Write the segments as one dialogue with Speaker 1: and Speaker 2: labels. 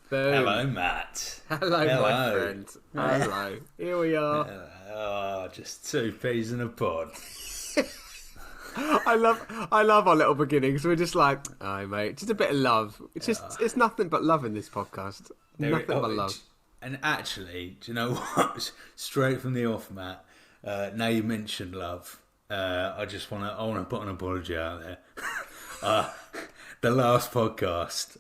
Speaker 1: Boom.
Speaker 2: Hello, Matt.
Speaker 1: Hello, my friend. Hello. Here we are.
Speaker 2: Just two peas in a pod.
Speaker 1: I love our little beginnings. We're just like, oh mate, just a bit of love. It's nothing but love in this podcast. Nothing but love.
Speaker 2: And actually, do you know what? Straight from the off, Matt. Now you mentioned love. I want to put an apology out there. The last podcast,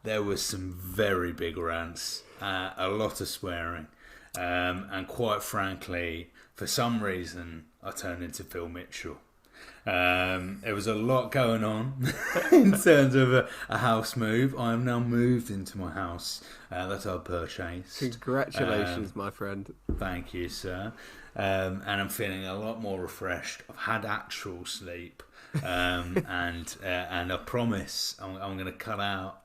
Speaker 2: there was some very big rants, a lot of swearing, and quite frankly, for some reason, I turned into Phil Mitchell. There was a lot going on in terms of a house move. I have now moved into my house that I purchased.
Speaker 1: Congratulations, my friend.
Speaker 2: Thank you, sir. And I'm feeling a lot more refreshed. I've had actual sleep. And I promise I'm going to cut out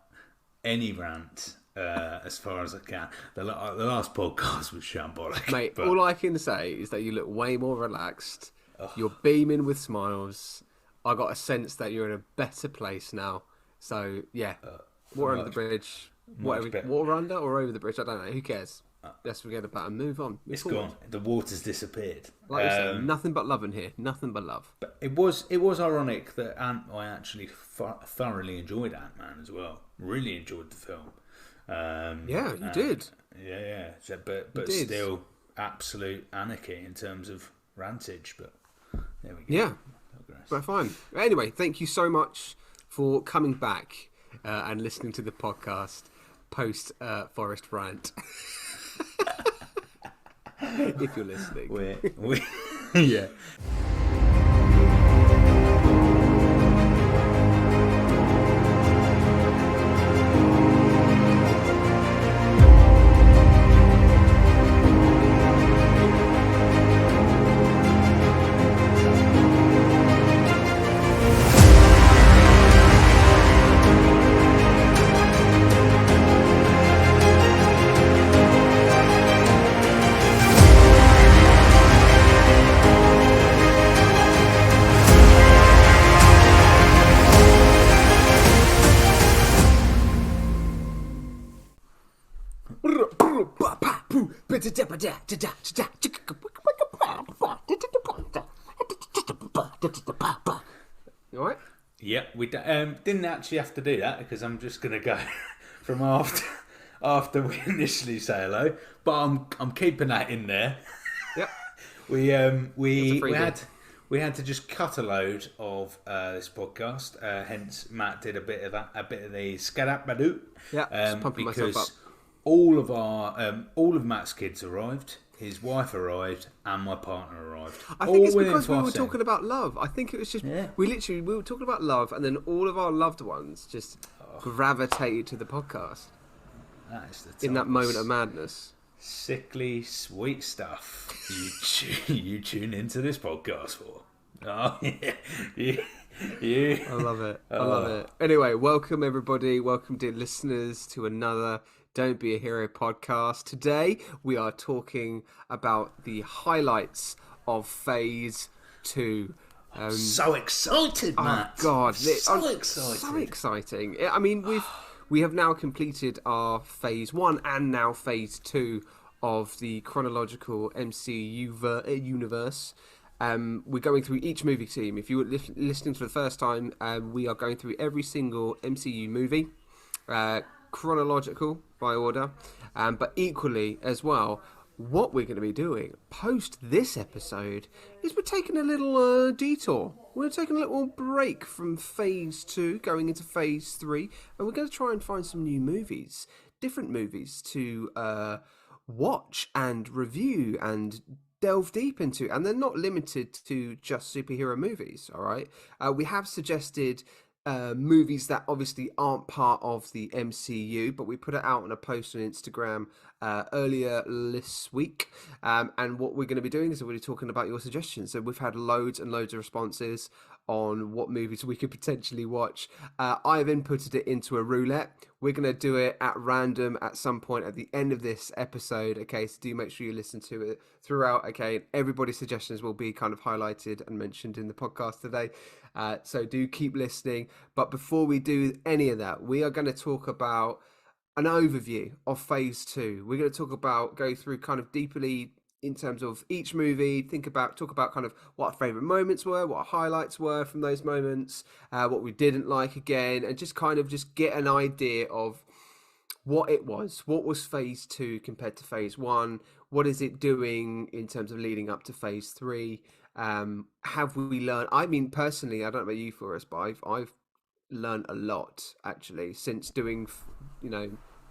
Speaker 2: any rant as far as I can. The last podcast was shambolic.
Speaker 1: Mate, all I can say is that you look way more relaxed. You're beaming with smiles. I got a sense that you're in a better place now. So, yeah, water under the bridge. Water under or over the bridge? I don't know. Who cares? Let's forget about it and move on.
Speaker 2: It's gone. The water's disappeared.
Speaker 1: Like you said, nothing but love in here. Nothing but love.
Speaker 2: But it was ironic that I actually thoroughly enjoyed Ant-Man as well. Really enjoyed the film.
Speaker 1: Yeah, you did.
Speaker 2: Yeah. So, but still absolute anarchy in terms of rantage. But there we go.
Speaker 1: Yeah, but fine. Anyway, thank you so much for coming back and listening to the podcast post Forest Rant. If you're listening.
Speaker 2: Yeah.
Speaker 1: You alright?
Speaker 2: Yeah, we didn't actually have to do that because I'm just going to go from after we initially say hello, but I'm keeping that in there.
Speaker 1: Yep.
Speaker 2: We had to just cut a load of this podcast. Hence, Matt did a bit of the scadapmadoo.
Speaker 1: Yeah, just pumping myself up.
Speaker 2: All of Matt's kids arrived. His wife arrived and my partner arrived.
Speaker 1: I think it's because we were talking about love. I think it was just we were talking about love, and then all of our loved ones just gravitated to the podcast.
Speaker 2: That is the
Speaker 1: in that moment of madness.
Speaker 2: Sickly sweet stuff you tune into this podcast for. Oh yeah.
Speaker 1: I love it. I love it. Anyway, welcome everybody. Welcome, dear listeners, to another Don't Be a Hero podcast. Today we are talking about the highlights of Phase 2.
Speaker 2: I'm so excited, Matt.
Speaker 1: Oh God,
Speaker 2: so excited.
Speaker 1: So exciting. I mean, we have now completed our Phase 1 and now Phase 2 of the chronological MCU universe. We're going through each movie team. If you were listening for the first time, we are going through every single MCU movie, chronological by order, but equally as well, what we're going to be doing post this episode is we're taking a little detour. We're taking a little break from Phase 2, going into Phase 3, and we're going to try and find some new movies, different movies to watch and review and delve deep into, and they're not limited to just superhero movies. All right, we have suggested movies that obviously aren't part of the MCU, but we put it out on a post on Instagram earlier this week, and what we're going to be doing is we're talking about your suggestions. So we've had loads and loads of responses on what movies we could potentially watch. I've inputted it into a roulette. We're going to do it at random at some point at the end of this episode. Okay, so do make sure you listen to it throughout. Okay, everybody's suggestions will be kind of highlighted and mentioned in the podcast today. So do keep listening. But before we do any of that, we are going to talk about an overview of Phase Two. We're going to go through kind of deeply in terms of each movie. Talk about kind of what our favorite moments were, what our highlights were from those moments, what we didn't like again, and just get an idea of what it was. What was Phase Two compared to Phase One? What is it doing in terms of leading up to Phase Three? Have we learned? I mean, personally, I don't know about you, Forrest, but I've learned a lot actually since doing,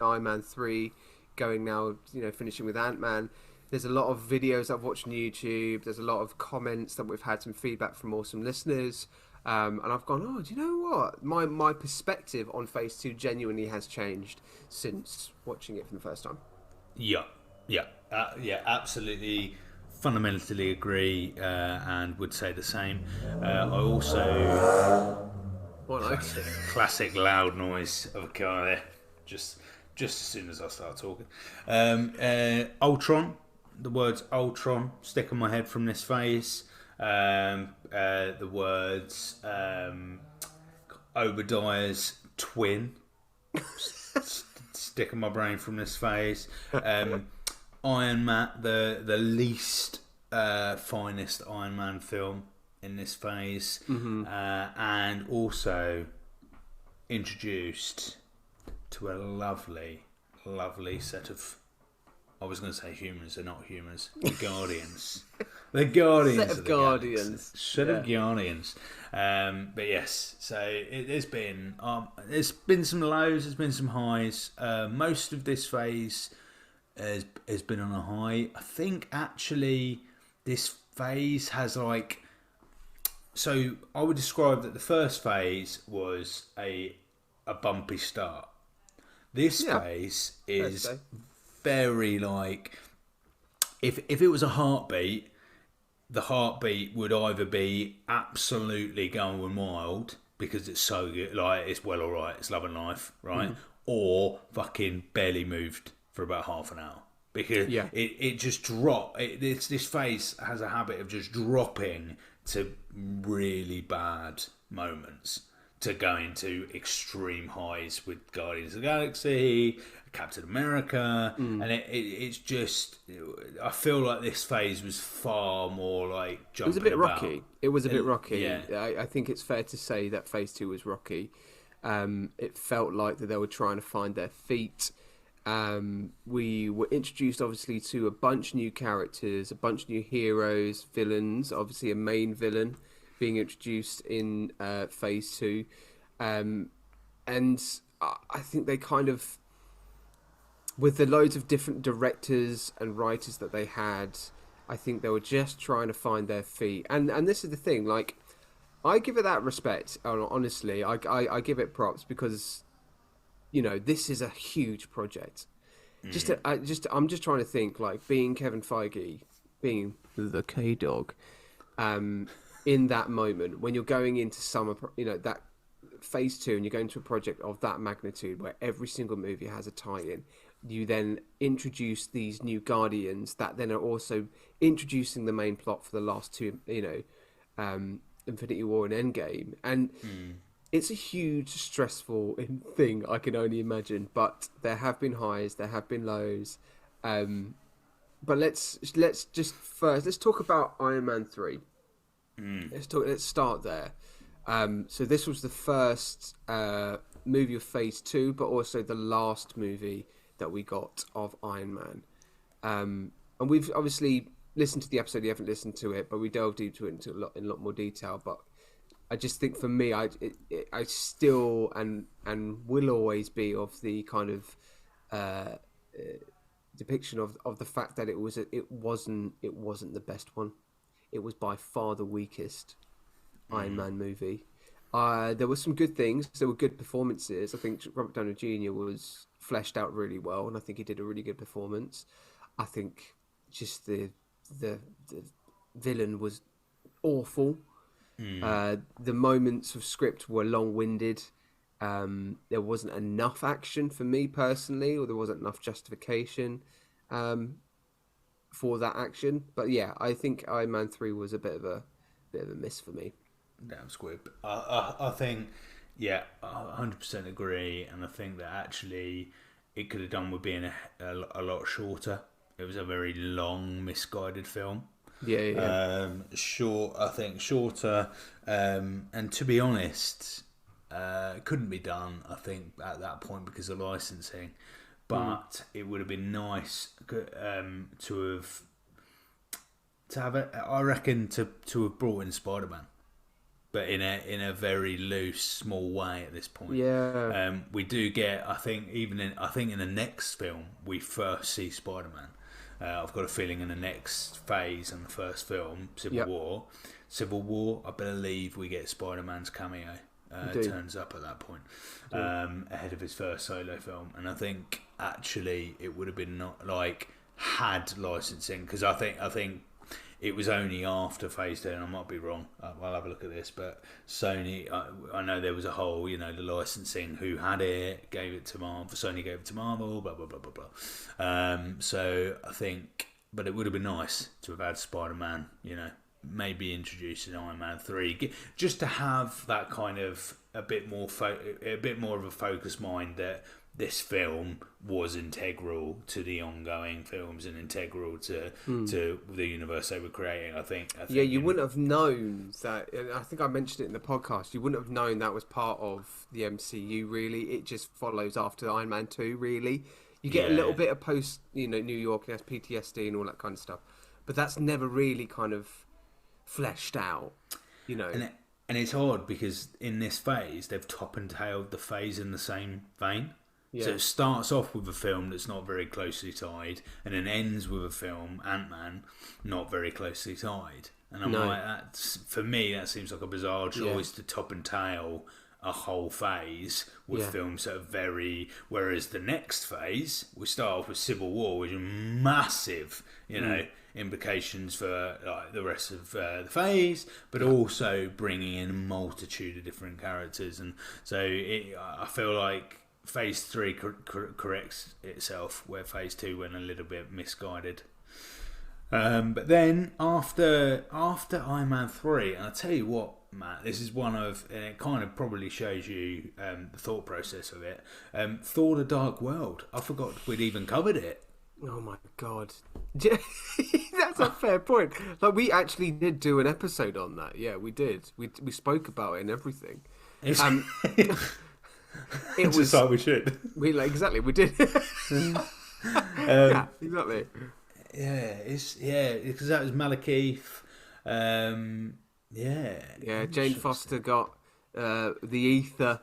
Speaker 1: Iron Man 3, going now, finishing with Ant Man. There's a lot of videos I've watched on YouTube. There's a lot of comments that we've had some feedback from awesome listeners. And I've gone, oh, do you know what? My perspective on Phase 2 genuinely has changed since watching it for the first time.
Speaker 2: Yeah, yeah, absolutely. Fundamentally agree, and would say the same. I also
Speaker 1: Well, no.
Speaker 2: classic loud noise of a car there. Just as soon as I start talking. Ultron. The words Ultron stick in my head from this phase. The words Obadiah's twin stick in my brain from this phase. Iron Man, the least finest Iron Man film in this phase, and also introduced to a lovely set of, I was going to say humans, they're not humans, the Guardians. The Guardians
Speaker 1: Set of Guardians.
Speaker 2: Set of Guardians. But yes, so there's been some lows, there's been some highs. Most of this phase has been on a high. I think actually this phase has so I would describe that the first phase was a bumpy start. This phase is very if it was a heartbeat, the heartbeat would either be absolutely going wild because it's so good, it's well alright, it's love and life, right? Or fucking barely moved for about half an hour. Because it just dropped. This phase has a habit of just dropping to really bad moments, to go into extreme highs with Guardians of the Galaxy, Captain America, and it's just, I feel like this phase was far more jumping.
Speaker 1: It was a bit
Speaker 2: about.
Speaker 1: rocky. It was a bit rocky.
Speaker 2: Yeah.
Speaker 1: I think it's fair to say that Phase 2 was rocky. It felt like that they were trying to find their feet. We were introduced obviously to a bunch of new characters, a bunch of new heroes, villains, obviously a main villain being introduced in Phase 2. And I think they kind of, with the loads of different directors and writers that they had, I think they were just trying to find their feet. And this is the thing, I give it that respect, honestly. I give it props because, this is a huge project. I'm just trying to think, being Kevin Feige, being the K-Dog, in that moment when you're going into that Phase 2 and you're going to a project of that magnitude where every single movie has a tie-in, you then introduce these new Guardians that then are also introducing the main plot for the last two, Infinity War and Endgame, and it's a huge stressful thing, I can only imagine. But there have been highs, there have been lows, but let's talk about Iron Man 3. Let's start there. So this was the first movie of Phase 2, but also the last movie that we got of Iron Man. And we've obviously listened to the episode. You haven't listened to it, but we delved into it in a lot more detail. But I just think for me, I still and will always be of the kind of depiction of the fact that it wasn't the best one. It was by far the weakest Iron Man movie. There were some good things. There were good performances. I think Robert Downey Jr. was fleshed out really well, and I think he did a really good performance. I think just the villain was awful. The moments of script were long-winded. There wasn't enough action for me personally, or there wasn't enough justification for that action. But yeah, I think Iron Man 3 was a bit of a miss for me.
Speaker 2: Damn squib. I think, yeah, I 100% agree, and I think that actually it could have done with being a lot shorter. It was a very long, misguided film.
Speaker 1: Yeah.
Speaker 2: I think shorter, and to be honest, couldn't be done. I think at that point because of licensing, but it would have been nice to have it. I reckon to have brought in Spider-Man, but in a very loose, small way at this point.
Speaker 1: Yeah.
Speaker 2: We do get. I think in the next film we first see Spider-Man. I've got a feeling in the next phase in the first film, Civil War, I believe we get Spider-Man's cameo. Turns up at that point, ahead of his first solo film, and I think actually it would have been not like had licensing, because I think it was only after Phase 2, and I might be wrong. I'll have a look at this, but Sony, I know there was a whole, the licensing, who had it, gave it to Marvel, Sony gave it to Marvel, blah, blah, blah, blah, blah. So I think, but it would have been nice to have had Spider-Man, maybe introduced in Iron Man 3, just to have that kind of a bit more of a focused mind that this film was integral to the ongoing films and integral to the universe they were creating. I think
Speaker 1: you wouldn't have known that. I think I mentioned it in the podcast. You wouldn't have known that was part of the MCU. Really, it just follows after Iron Man 2. Really, you get a little bit of post, New York and PTSD and all that kind of stuff, but that's never really kind of fleshed out.
Speaker 2: And it's odd because in this phase they've top and tailed the phase in the same vein. Yeah. So it starts off with a film that's not very closely tied, and then ends with a film, Ant-Man, not very closely tied. And I'm like, for me, that seems like a bizarre choice to top and tail a whole phase with films that are very. Whereas the next phase, we start off with Civil War, which is massive, implications for the rest of the phase, but also bringing in a multitude of different characters, and so I feel like Phase 3 corrects itself where Phase 2 went a little bit misguided. But then after Iron Man 3, and I'll tell you what, Matt, this is one of, and it kind of probably shows you the thought process of it. Thor: The Dark World. I forgot we'd even covered it.
Speaker 1: Oh my god. That's a fair point. Like, we actually did do an episode on that. Yeah, we did. We spoke about it and everything.
Speaker 2: It was like we should.
Speaker 1: Exactly, we did. Yeah, exactly.
Speaker 2: Yeah, because that was Malekith.
Speaker 1: Jane Foster got the ether,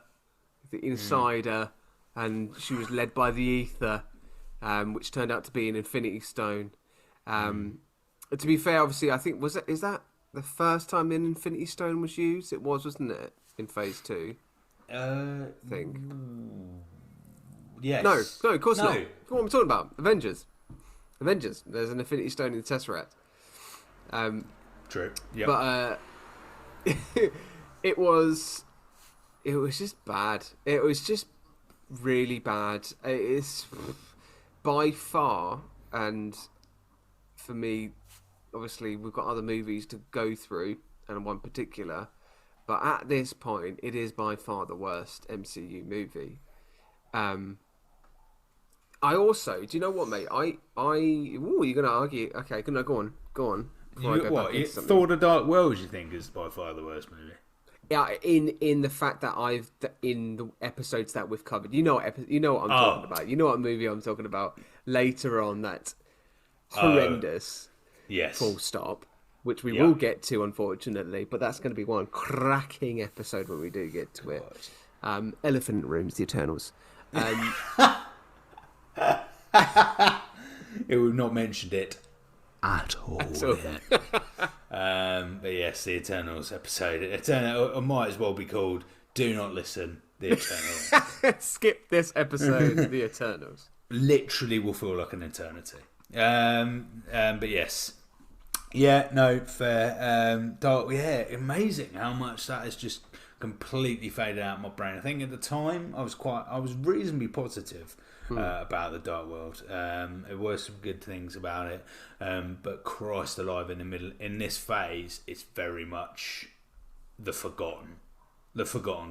Speaker 1: the insider, and she was led by the ether, which turned out to be an Infinity Stone. To be fair, obviously, I think is that the first time an Infinity Stone was used? It was, wasn't it, in Phase 2? I think.
Speaker 2: Yes.
Speaker 1: No, of course not. What am I talking about? Avengers. There's an Infinity Stone in the Tesseract.
Speaker 2: True. Yeah.
Speaker 1: But it was just bad. It was just really bad. It's by far, and for me, obviously, we've got other movies to go through, and one particular. But at this point, it is by far the worst MCU movie. I also, do you know what, mate? You're gonna argue? Okay, go on.
Speaker 2: Thor: The Dark World, you think is by far the worst movie?
Speaker 1: Yeah, in the fact that in the episodes that we've covered, you know what I'm talking about. You know what movie I'm talking about later on. That's horrendous.
Speaker 2: Yes.
Speaker 1: Full stop. Which we will get to, unfortunately, but that's going to be one cracking episode when we do get to it. Elephant Rooms, The Eternals.
Speaker 2: We've not mentioned it at all. But yes, The Eternals episode. It might as well be called Do Not Listen, The Eternals.
Speaker 1: Skip this episode, The Eternals.
Speaker 2: Literally will feel like an eternity. But yes. Yeah, no, fair. Dark, amazing how much that has just completely faded out of my brain. I think at the time I was reasonably positive about the Dark World. There were some good things about it, but Christ alive, in this phase, it's very much the forgotten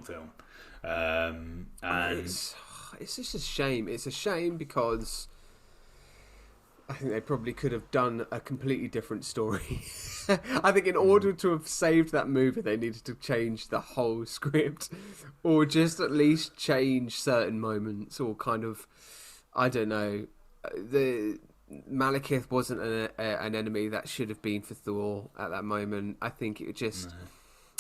Speaker 2: film. And
Speaker 1: it's just a shame. It's a shame because I think they probably could have done a completely different story. I think in order to have saved that movie, they needed to change the whole script, or just at least change certain moments, or kind of, I don't know. The Malekith wasn't an enemy that should have been for Thor at that moment. I think it just,
Speaker 2: No.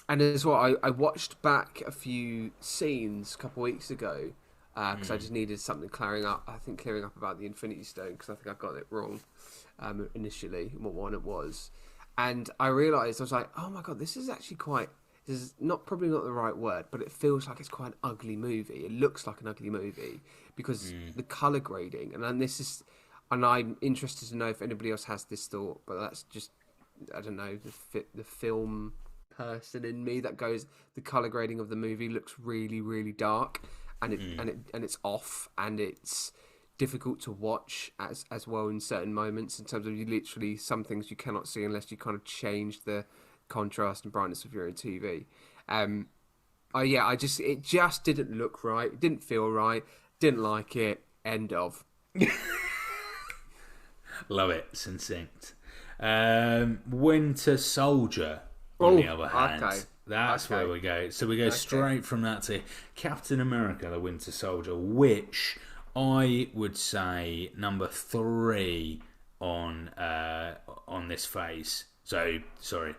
Speaker 1: and as well, I watched back a few scenes a couple of weeks ago because I just needed something clearing up. I think clearing up about the Infinity Stone because I think I got it wrong initially, what one it was, and I realised I was like, oh my god, this is actually quite. This is probably not the right word, but it feels like it's quite an ugly movie. It looks like an ugly movie because the color grading, and then this is, and I'm interested to know if anybody else has this thought, but that's just, I don't know, the film person in me that goes, the color grading of the movie looks really, really dark, and it's off, and it's difficult to watch as well in certain moments in terms of you literally some things you cannot see unless you kind of change the contrast and brightness of your own TV. It just didn't look right. It didn't feel right. Didn't like it. End of.
Speaker 2: Love it. Succinct. Winter Soldier, on the other hand.
Speaker 1: Okay.
Speaker 2: That's where we go. So we go straight from that to Captain America, the Winter Soldier, which I would say number 3 on this phase. So, sorry.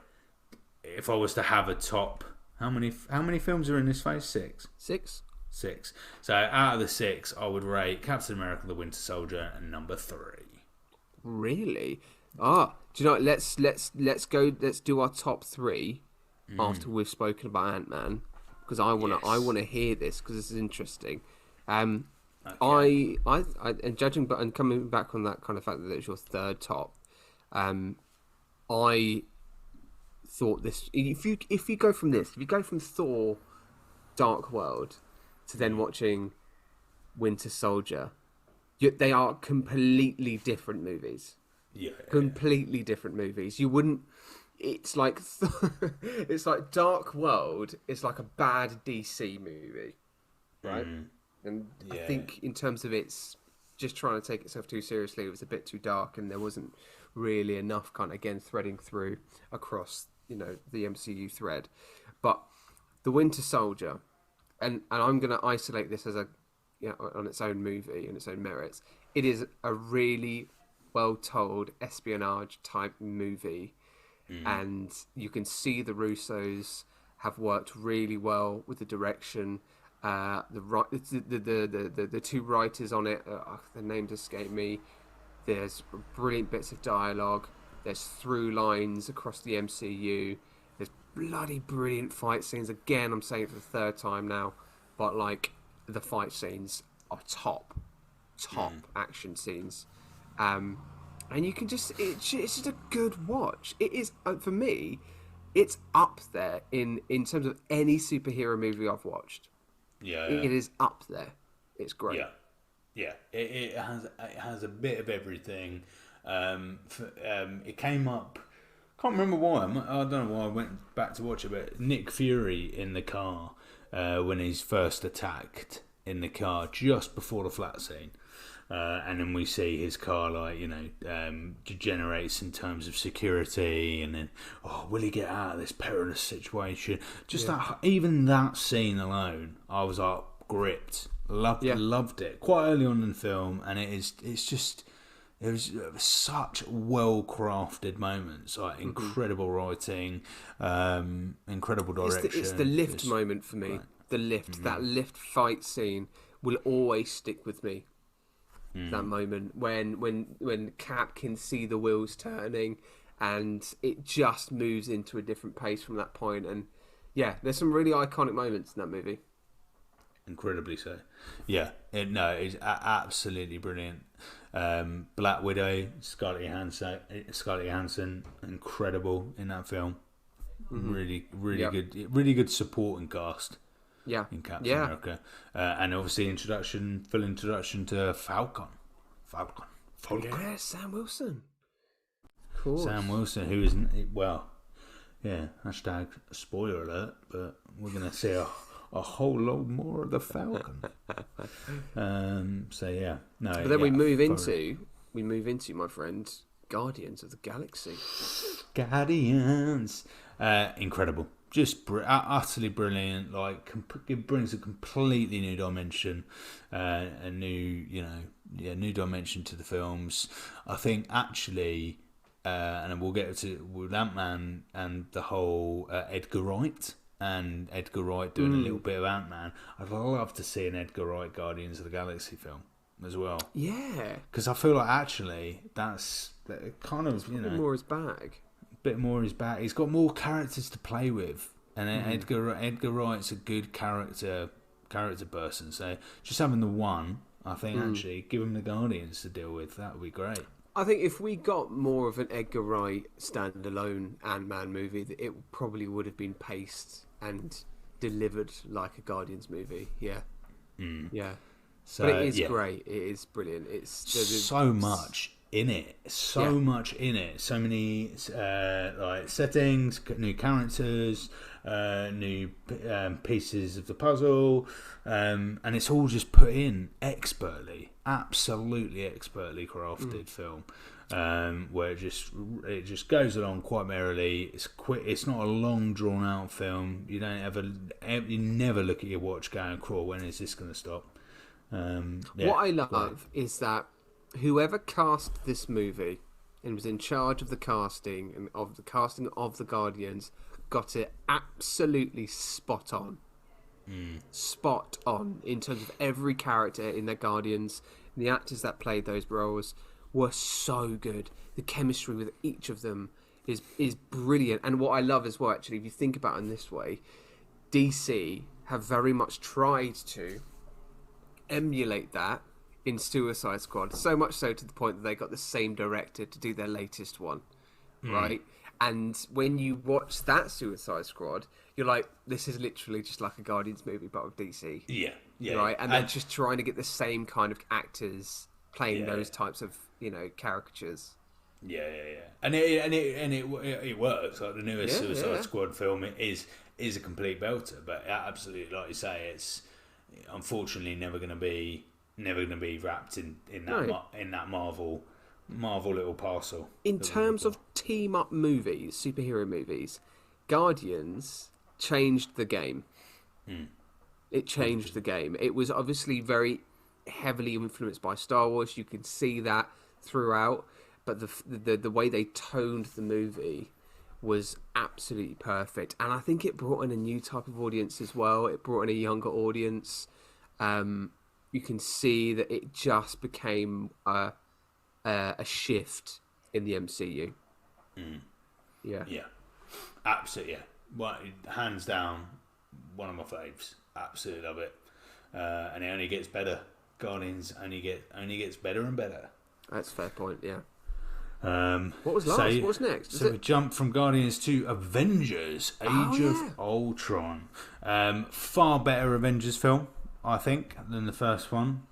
Speaker 2: If I was to have a top, how many films are in this phase? 6. 6. So out of the 6, I would rate Captain America: The Winter Soldier at number 3.
Speaker 1: Really? Do you know what? Let's go. Let's do our top 3 after we've spoken about Ant-Man, because I wanna hear this because this is interesting.
Speaker 2: Okay.
Speaker 1: I and judging, but and coming back on that kind of fact that it's your third top, I thought this. If you go from Thor, Dark World, to then watching Winter Soldier, they are completely different movies.
Speaker 2: Yeah.
Speaker 1: Completely different movies. You wouldn't. It's like it's like Dark World is like a bad DC movie, right? And I think in terms of its just trying to take itself too seriously, it was a bit too dark, and there wasn't really enough kind of again threading through across the MCU thread. But the Winter Soldier, and I'm going to isolate this as on its own movie and its own merits. It is a really well told espionage type movie, and you can see the Russos have worked really well with the direction. The two writers on it, the names escape me. There's brilliant bits of dialogue. There's through lines across the MCU. There's bloody brilliant fight scenes. Again, I'm saying it for the third time now, but like the fight scenes are top action scenes, and you can it's just a good watch. It is for me. It's up there in terms of any superhero movie I've watched.
Speaker 2: Yeah.
Speaker 1: It is up there. It's great.
Speaker 2: Yeah. It has a bit of everything. It came up. Can't remember why. I don't know why I went back to watch it. But Nick Fury in the car when he's first attacked in the car just before the flat scene, and then we see his car degenerates in terms of security, and then will he get out of this perilous situation? Even that scene alone, I was like gripped. Loved it quite early on in the film, and it was such well crafted moments, like incredible writing, incredible direction.
Speaker 1: It's the lift moment for me. Right. The lift, that lift fight scene will always stick with me. That moment when Cap can see the wheels turning, and it just moves into a different pace from that point. And there's some really iconic moments in that movie.
Speaker 2: Incredibly so. Yeah, it's absolutely brilliant. Black Widow, Scarlett Johansson, incredible in that film. Really good supporting cast.
Speaker 1: Yeah,
Speaker 2: in Captain America, and obviously full introduction to Falcon.
Speaker 1: Yeah, Sam Wilson. Of course.
Speaker 2: Sam Wilson, who isn't hashtag spoiler alert, but we're gonna see a a whole lot more of the Falcon. So yeah, no.
Speaker 1: But then we move into my friend, Guardians of the Galaxy.
Speaker 2: Guardians, incredible, just utterly brilliant. Like it brings a completely new dimension, a new new dimension to the films. I think actually, and we'll get to with Ant-Man and the whole Edgar Wright. And Edgar Wright doing a little bit of Ant-Man. I'd love to see an Edgar Wright Guardians of the Galaxy film as well.
Speaker 1: Yeah,
Speaker 2: because I feel like actually that's kind of
Speaker 1: a bit more his bag.
Speaker 2: Bit more his bag. He's got more characters to play with, and Edgar Wright's a good character person. So just having the one, I think actually give him the Guardians to deal with. That would be great.
Speaker 1: I think if we got more of an Edgar Wright standalone Ant-Man movie, it probably would have been paced and delivered like a Guardians movie. Yeah, yeah.
Speaker 2: So,
Speaker 1: but it is great. It is brilliant. It's
Speaker 2: so much in it. So much in it. So many like settings, new characters, new pieces of the puzzle, and it's all just put in expertly. Absolutely expertly crafted film, where it just goes along quite merrily. It's quick. It's not a long drawn out film. You never look at your watch going, "Cool, when is this going to stop?"
Speaker 1: What I love is that whoever cast this movie and was in charge of the casting and of the Guardians got it absolutely spot on. Spot on in terms of every character in the Guardians. The actors that played those roles were so good. The chemistry with each of them is brilliant. And what I love as well, actually, if you think about it in this way, DC have very much tried to emulate that in Suicide Squad, so much so to the point that they got the same director to do their latest one, right? And when you watch that Suicide Squad, you're like, this is literally just like a Guardians movie, but with DC.
Speaker 2: Yeah.
Speaker 1: Right? And they're just trying to get the same kind of actors playing those types of, caricatures.
Speaker 2: Yeah. And it works. Like the newest Suicide Squad film is a complete belter, but absolutely, like you say, it's unfortunately never going to be wrapped in that Marvel little parcel.
Speaker 1: In terms of team up movies, superhero movies, Guardians changed the game. It changed the game. It was obviously very heavily influenced by Star Wars. You can see that throughout, but the way they toned the movie was absolutely perfect. And I think it brought in a new type of audience as well. It brought in a younger audience. You can see that it just became a shift in the MCU. Yeah,
Speaker 2: Absolutely, yeah. Well, hands down, one of my faves. Absolutely love it, and it only gets better. Guardians only gets better and better.
Speaker 1: That's a fair point. Yeah.
Speaker 2: What
Speaker 1: was last? What's next?
Speaker 2: So we jump from Guardians to Avengers: Age of Ultron. Far better Avengers film, I think, than the first one.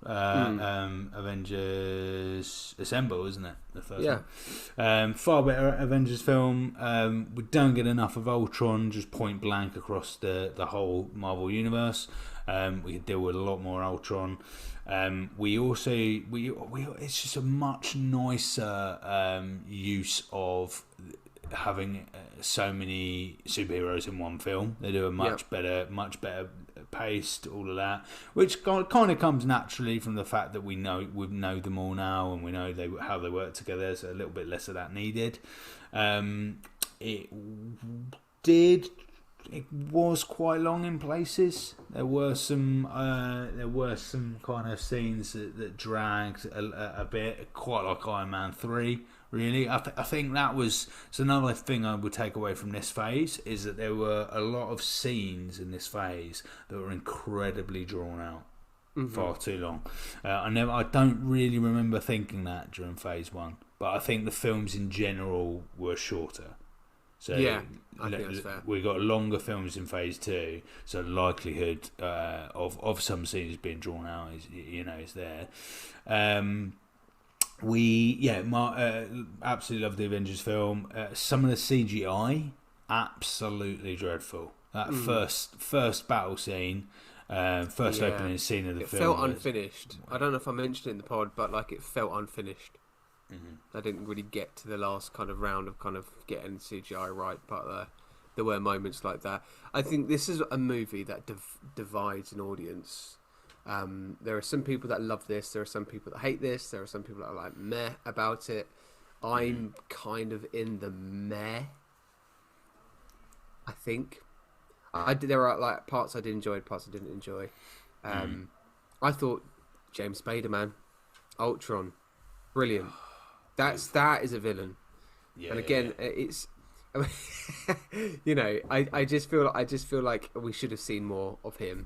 Speaker 2: Avengers Assemble, isn't it? The first one. Far better Avengers film. We don't get enough of Ultron, just point blank across the whole Marvel universe. We could deal with a lot more Ultron. We it's just a much nicer use of having so many superheroes in one film. They do a much better paced, all of that, which kind of comes naturally from the fact that we know them all now, and we know how they work together. So a little bit less of that needed. It was quite long in places. There were some kind of scenes that dragged a bit, quite like Iron Man 3. Really, I think that was another thing I would take away from this phase, is that there were a lot of scenes in this phase that were incredibly drawn out, far too long. I don't really remember thinking that during phase 1, but I think the films in general were shorter. So
Speaker 1: I think that's fair.
Speaker 2: We got longer films in phase 2, so the likelihood of some scenes being drawn out is there. Absolutely love the Avengers film. Some of the CGI, absolutely dreadful. That first battle scene, first opening scene of the
Speaker 1: it
Speaker 2: film.
Speaker 1: Felt unfinished. I don't know if I mentioned it in the pod, but like it felt unfinished. I didn't really get to the last kind of round of kind of getting CGI right, but there were moments like that. I think this is a movie that divides an audience. There are some people that love this. There are some people that hate this. There are some people that are like meh about it. I'm kind of in the meh. I think there are like parts I did enjoy, parts I didn't enjoy. I thought James Spader, man, Ultron, brilliant. That is a villain.
Speaker 2: Yeah,
Speaker 1: and again, it's you know, I just feel like we should have seen more of him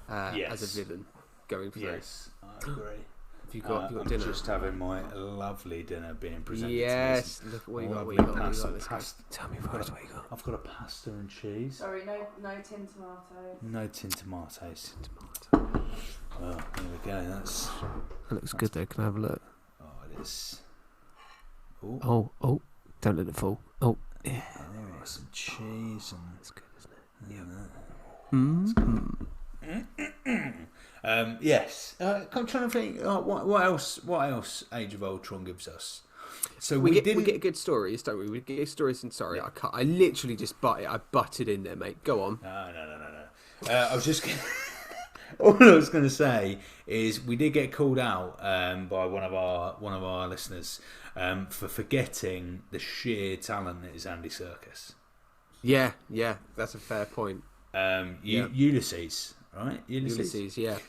Speaker 1: as a villain going through.
Speaker 2: Yes, I agree.
Speaker 1: Have you got
Speaker 2: I'm
Speaker 1: dinner?
Speaker 2: Just having my lovely dinner being presented.
Speaker 1: Yes,
Speaker 2: to me.
Speaker 1: look what you got.
Speaker 2: Lovely pasta.
Speaker 1: Tell me first what you got.
Speaker 2: I've got a pasta and cheese.
Speaker 3: Sorry, no tin tomatoes.
Speaker 2: No tin tomatoes. Well, there we go.
Speaker 1: That looks good though. Can I have a look?
Speaker 2: Oh, it is. Ooh.
Speaker 1: Oh! Don't let it fall. Oh, yeah.
Speaker 2: Oh, some cheese and
Speaker 1: That's good, isn't it?
Speaker 2: yes. I'm trying to think. What else? Age of Ultron gives us. So
Speaker 1: we get good stories, don't we? We get stories, and sorry, I literally just butted in there, mate. Go on.
Speaker 2: No. I was just. All I was going to say is we did get called out by one of our listeners for forgetting the sheer talent that is Andy Serkis.
Speaker 1: Yeah, that's a fair point.
Speaker 2: Ulysses, right?
Speaker 1: Ulysses, yeah.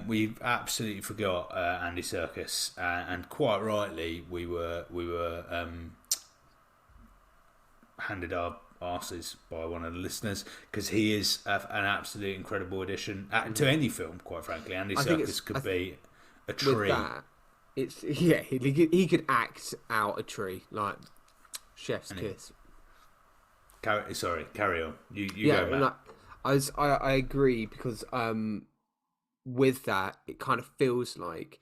Speaker 2: We absolutely forgot Andy Serkis, and quite rightly, we were handed our arses by one of the listeners because he is an absolute incredible addition to any film. Quite frankly, Andy Serkis could be a tree.
Speaker 1: With that, he could act out a tree like chef's kiss.
Speaker 2: Carry on. You go, Matt.
Speaker 1: I agree because with that, it kind of feels like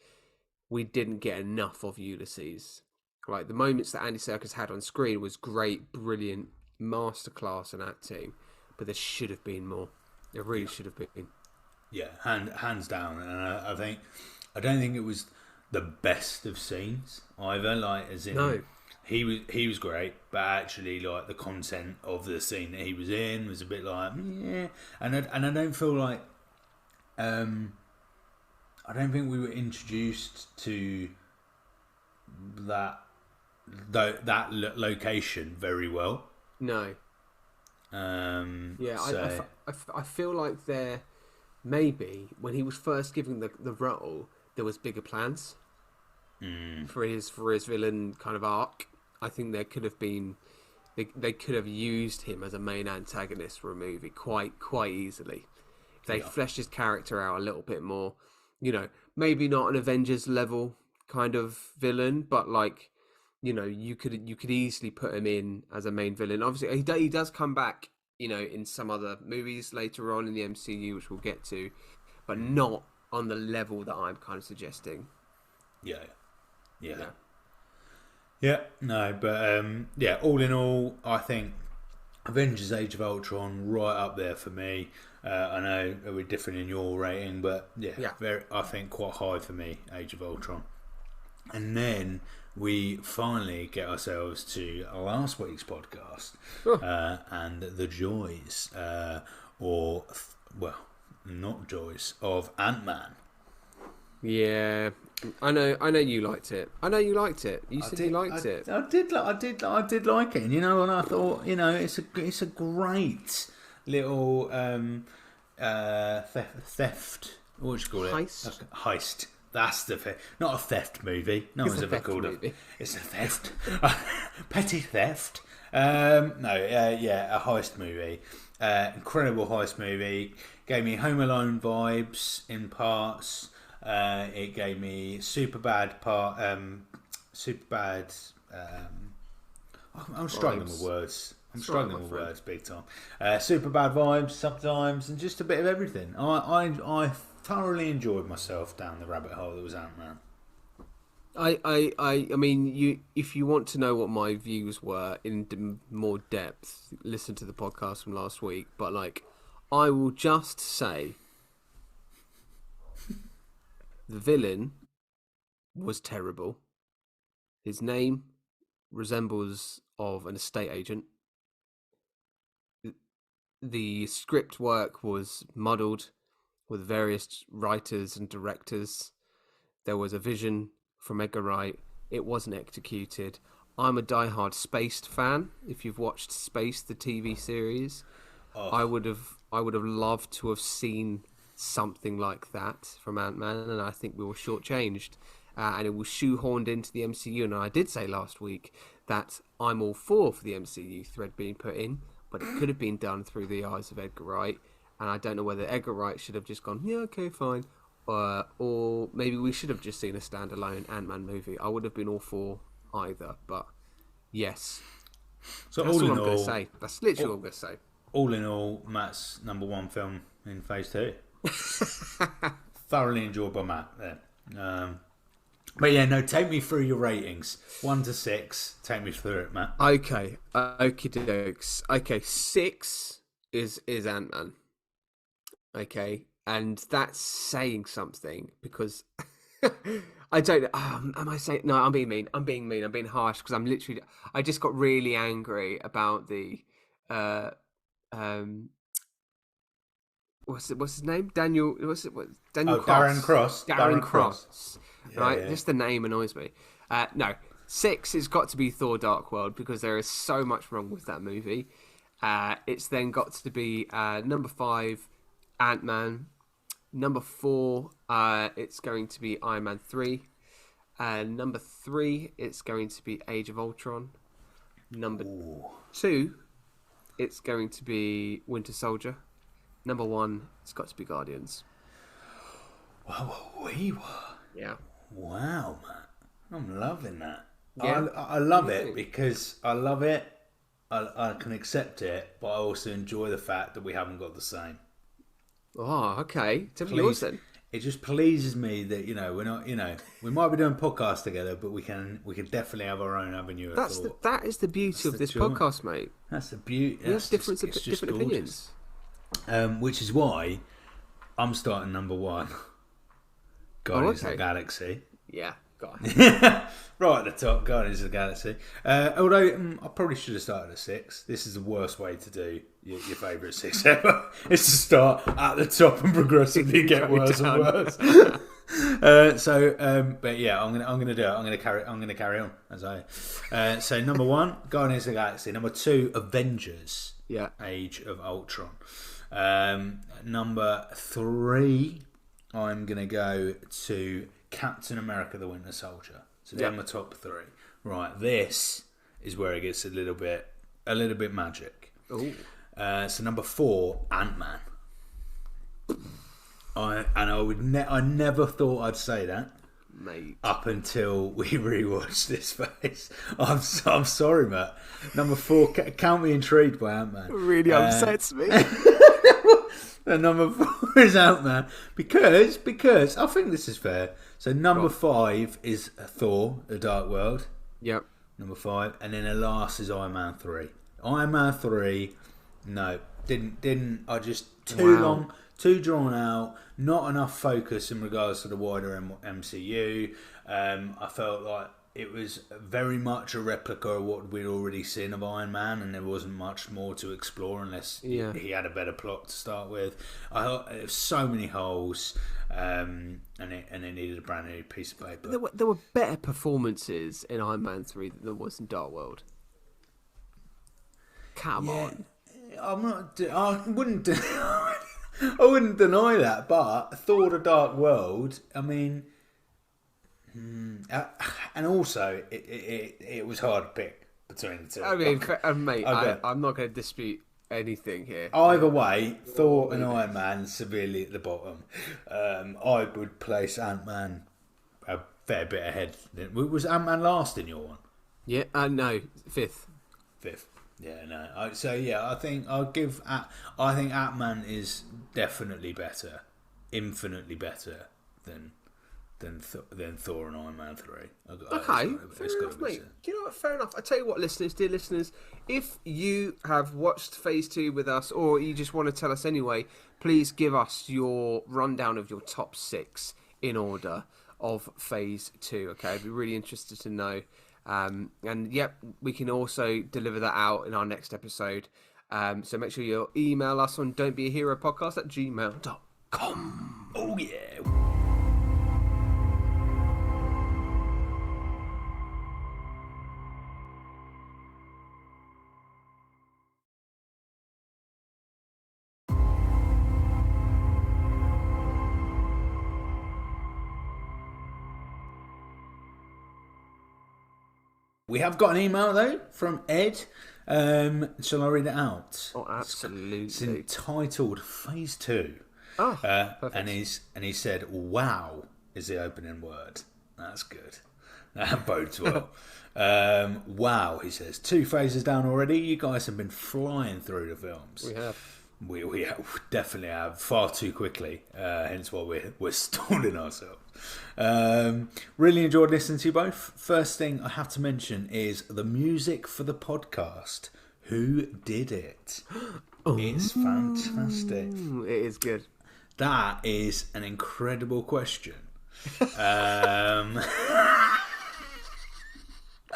Speaker 1: we didn't get enough of Ulysses. Like the moments that Andy Serkis had on screen was great, brilliant, masterclass in acting, but there should have been more. There really should have been.
Speaker 2: Yeah, hands down, and I don't think it was the best of scenes either. Like as in,
Speaker 1: no.
Speaker 2: He was great, but actually, like the content of the scene that he was in was a bit like, yeah. And I don't feel like, I don't think we were introduced to that location very well.
Speaker 1: No.
Speaker 2: Yeah.
Speaker 1: So. I feel like there maybe when he was first given the role, there was bigger plans for his villain kind of arc. I think there could have been they could have used him as a main antagonist for a movie quite easily. If they fleshed his character out a little bit more, you know, maybe not an Avengers level kind of villain, but like, you know, you could easily put him in as a main villain. Obviously, he does come back, you know, in some other movies later on in the MCU, which we'll get to, but not on the level that I'm kind of suggesting.
Speaker 2: Yeah. But all in all, I think Avengers Age of Ultron right up there for me. I know we're different in your rating, but I think quite high for me, Age of Ultron. And then we finally get ourselves to last week's podcast and the joys, not joys, of Ant-Man.
Speaker 1: Yeah, I know you liked it. You said you liked it.
Speaker 2: I did like it. And, you know, and I thought, you know, it's a great little theft. What would you call it? Heist. That's not a theft movie. No one's ever called it. It's a theft. Petty theft. A heist movie. Incredible heist movie. Gave me Home Alone vibes in parts. It gave me Superbad. I'm struggling with words. Big time. Superbad vibes sometimes, and just a bit of everything. I thoroughly enjoyed myself down the rabbit hole that was Ant-Man.
Speaker 1: I mean, if you want to know what my views were in more depth, listen to the podcast from last week. But like, I will just say the villain was terrible. His name resembles of an estate agent. The script work was muddled with various writers and directors. There was a vision from Edgar Wright. It wasn't executed. I'm a diehard Spaced fan. If you've watched Space, the TV series,
Speaker 2: Oh,
Speaker 1: I would have loved to have seen something like that from Ant-Man, and I think we were shortchanged. And it was shoehorned into the MCU. And I did say last week that I'm all for the MCU thread being put in, but it could have been done through the eyes of Edgar Wright. And I don't know whether Edgar Wright should have just gone, yeah, okay, fine. Or maybe we should have just seen a standalone Ant-Man movie. I would have been all for either, but yes.
Speaker 2: so
Speaker 1: That's
Speaker 2: all
Speaker 1: all
Speaker 2: in
Speaker 1: I'm going
Speaker 2: all,
Speaker 1: to say. That's literally all I'm going to say.
Speaker 2: all in all, Matt's number one film in Phase 2. Thoroughly enjoyed by Matt there. But yeah, no, take me through your ratings. 1 to 6. Take me through it, Matt.
Speaker 1: Okay, okie dokes. Okay, 6 is Ant-Man. Okay, and that's saying something because I don't know. Am I saying no? I'm being mean. I'm being harsh because I just got really angry about the uh what's his name? Daniel. Daniel Cross.
Speaker 2: Darren Cross.
Speaker 1: Darren Cross. Right,
Speaker 2: yeah.
Speaker 1: just the name annoys me. No, 6 has got to be Thor: Dark World because there is so much wrong with that movie. It's then got to be number 5, Ant-Man. Number 4, it's going to be Iron Man 3. Number 3, it's going to be Age of Ultron. Number 2, it's going to be Winter Soldier. Number 1, it's got to be Guardians.
Speaker 2: Wow, we were.
Speaker 1: Yeah.
Speaker 2: Wow, Matt. I'm loving that.
Speaker 1: Yeah.
Speaker 2: I love it because I love it. I can accept it, but I also enjoy the fact that we haven't got the same.
Speaker 1: Oh, okay. Tell me yours then.
Speaker 2: It just pleases me that we're not we might be doing podcasts together, but we can definitely have our own avenue of thought.
Speaker 1: That is the beauty of this podcast, mate.
Speaker 2: That's the beauty.
Speaker 1: We have different opinions.
Speaker 2: Which is why I'm starting number 1. Guardians of the Galaxy.
Speaker 1: Yeah, got
Speaker 2: Right at the top, Guardians of the Galaxy. Although I probably should have started at 6. This is the worst way to do your favourite 6 ever. It's to start at the top and progressively get worse and worse. But yeah, I'm gonna do it. I'm gonna carry on as I. So number 1, Guardians of the Galaxy. Number 2, Avengers.
Speaker 1: Yeah.
Speaker 2: Age of Ultron. Number 3, I'm gonna go to Captain America: The Winter Soldier. So they're my top 3. Right, this is where it gets a little bit magic.
Speaker 1: Ooh.
Speaker 2: So number 4, Ant-Man. I never thought I'd say that,
Speaker 1: mate.
Speaker 2: up until we rewatched this phase. I'm sorry, Matt. Number 4, count me intrigued by Ant-Man.
Speaker 1: Really upsets me.
Speaker 2: And number 4 is Ant-Man because I think this is fair. So number 5 is Thor: The Dark World.
Speaker 1: Yep.
Speaker 2: Number 5, and then the last is Iron Man 3. Iron Man 3, no, didn't. I just too long, too drawn out. Not enough focus in regards to the wider MCU. I felt like it was very much a replica of what we'd already seen of Iron Man, and there wasn't much more to explore unless he had a better plot to start with. I thought there were so many holes, and it needed a brand new piece of paper.
Speaker 1: There were better performances in Iron Man 3 than there was in Dark World. Come on.
Speaker 2: I wouldn't. I wouldn't deny that, but Thor: The Dark World, I mean, and also it was hard to pick between the two.
Speaker 1: I mean, mate, I'm not going to dispute anything here.
Speaker 2: Either way, Thor and Iron Man severely at the bottom. I would place Ant-Man a fair bit ahead. Was Ant-Man last in your one?
Speaker 1: Yeah, no, 5th.
Speaker 2: 5th. Yeah, no. I think I'll give. I think Ant-Man is definitely better, infinitely better than than Thor and Iron Man 3.
Speaker 1: Okay, fair enough, mate. You know what? Fair enough. I tell you what, dear listeners, if you have watched Phase 2 with us, or you just want to tell us anyway, please give us your rundown of your top 6 in order of Phase 2. Okay, I'd be really interested to know. And yep, we can also deliver that out in our next episode. So make sure you email us on don'tbeaheropodcast@gmail.com.
Speaker 2: Oh yeah. We have got an email though from Ed. Shall I read it out?
Speaker 1: Oh, absolutely.
Speaker 2: It's entitled Phase 2.
Speaker 1: Oh, perfect.
Speaker 2: And he said, "Wow," is the opening word. That's good. That bodes well. Wow, he says. 2 phases down already. You guys have been flying through the films.
Speaker 1: We have.
Speaker 2: We definitely have, far too quickly. Hence why we're stalling ourselves. Really enjoyed listening to you both. First thing I have to mention is the music for the podcast. Who did it? It's fantastic.
Speaker 1: It is good.
Speaker 2: That is an incredible question.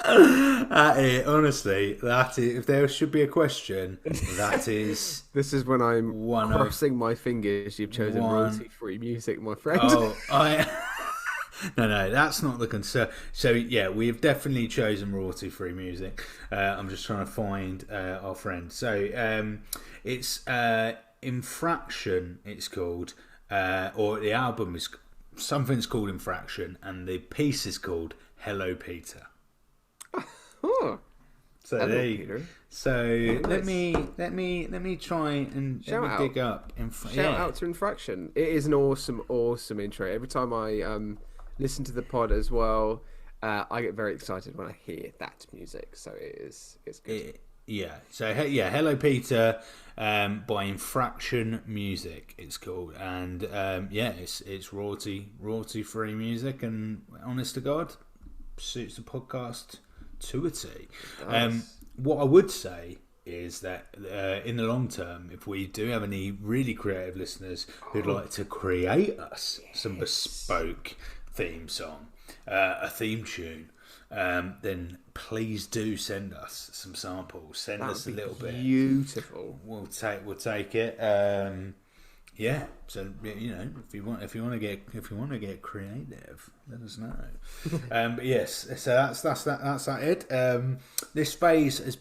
Speaker 2: Honestly, that is, if there should be a question, that is.
Speaker 1: This is when I'm crossing my fingers. You've chosen royalty-free music, my friend.
Speaker 2: Oh, No, that's not the concern. So yeah, we've definitely chosen royalty-free music. I'm just trying to find our friend. So it's Infraction. It's called, or the album is something's called Infraction, and the piece is called Hello Peter.
Speaker 1: Oh.
Speaker 2: So
Speaker 1: Hello,
Speaker 2: there you,
Speaker 1: Peter.
Speaker 2: So
Speaker 1: Nice.
Speaker 2: let me try and
Speaker 1: Shout out.
Speaker 2: dig up.
Speaker 1: Shout out to Infraction. It is an awesome intro. Every time I listen to the pod as well, I get very excited when I hear that music. So it's good.
Speaker 2: Hello Peter by Infraction Music it's called, and it's royalty free music, and honest to God, suits the podcast to a T. What I would say is that in the long term, if we do have any really creative listeners who'd like to create us some bespoke theme song, a theme tune, then please do send us some samples. Send us a little bit.
Speaker 1: Beautiful.
Speaker 2: We'll take it. So if you want to get creative, let us know. But yes, so that's it. This phase has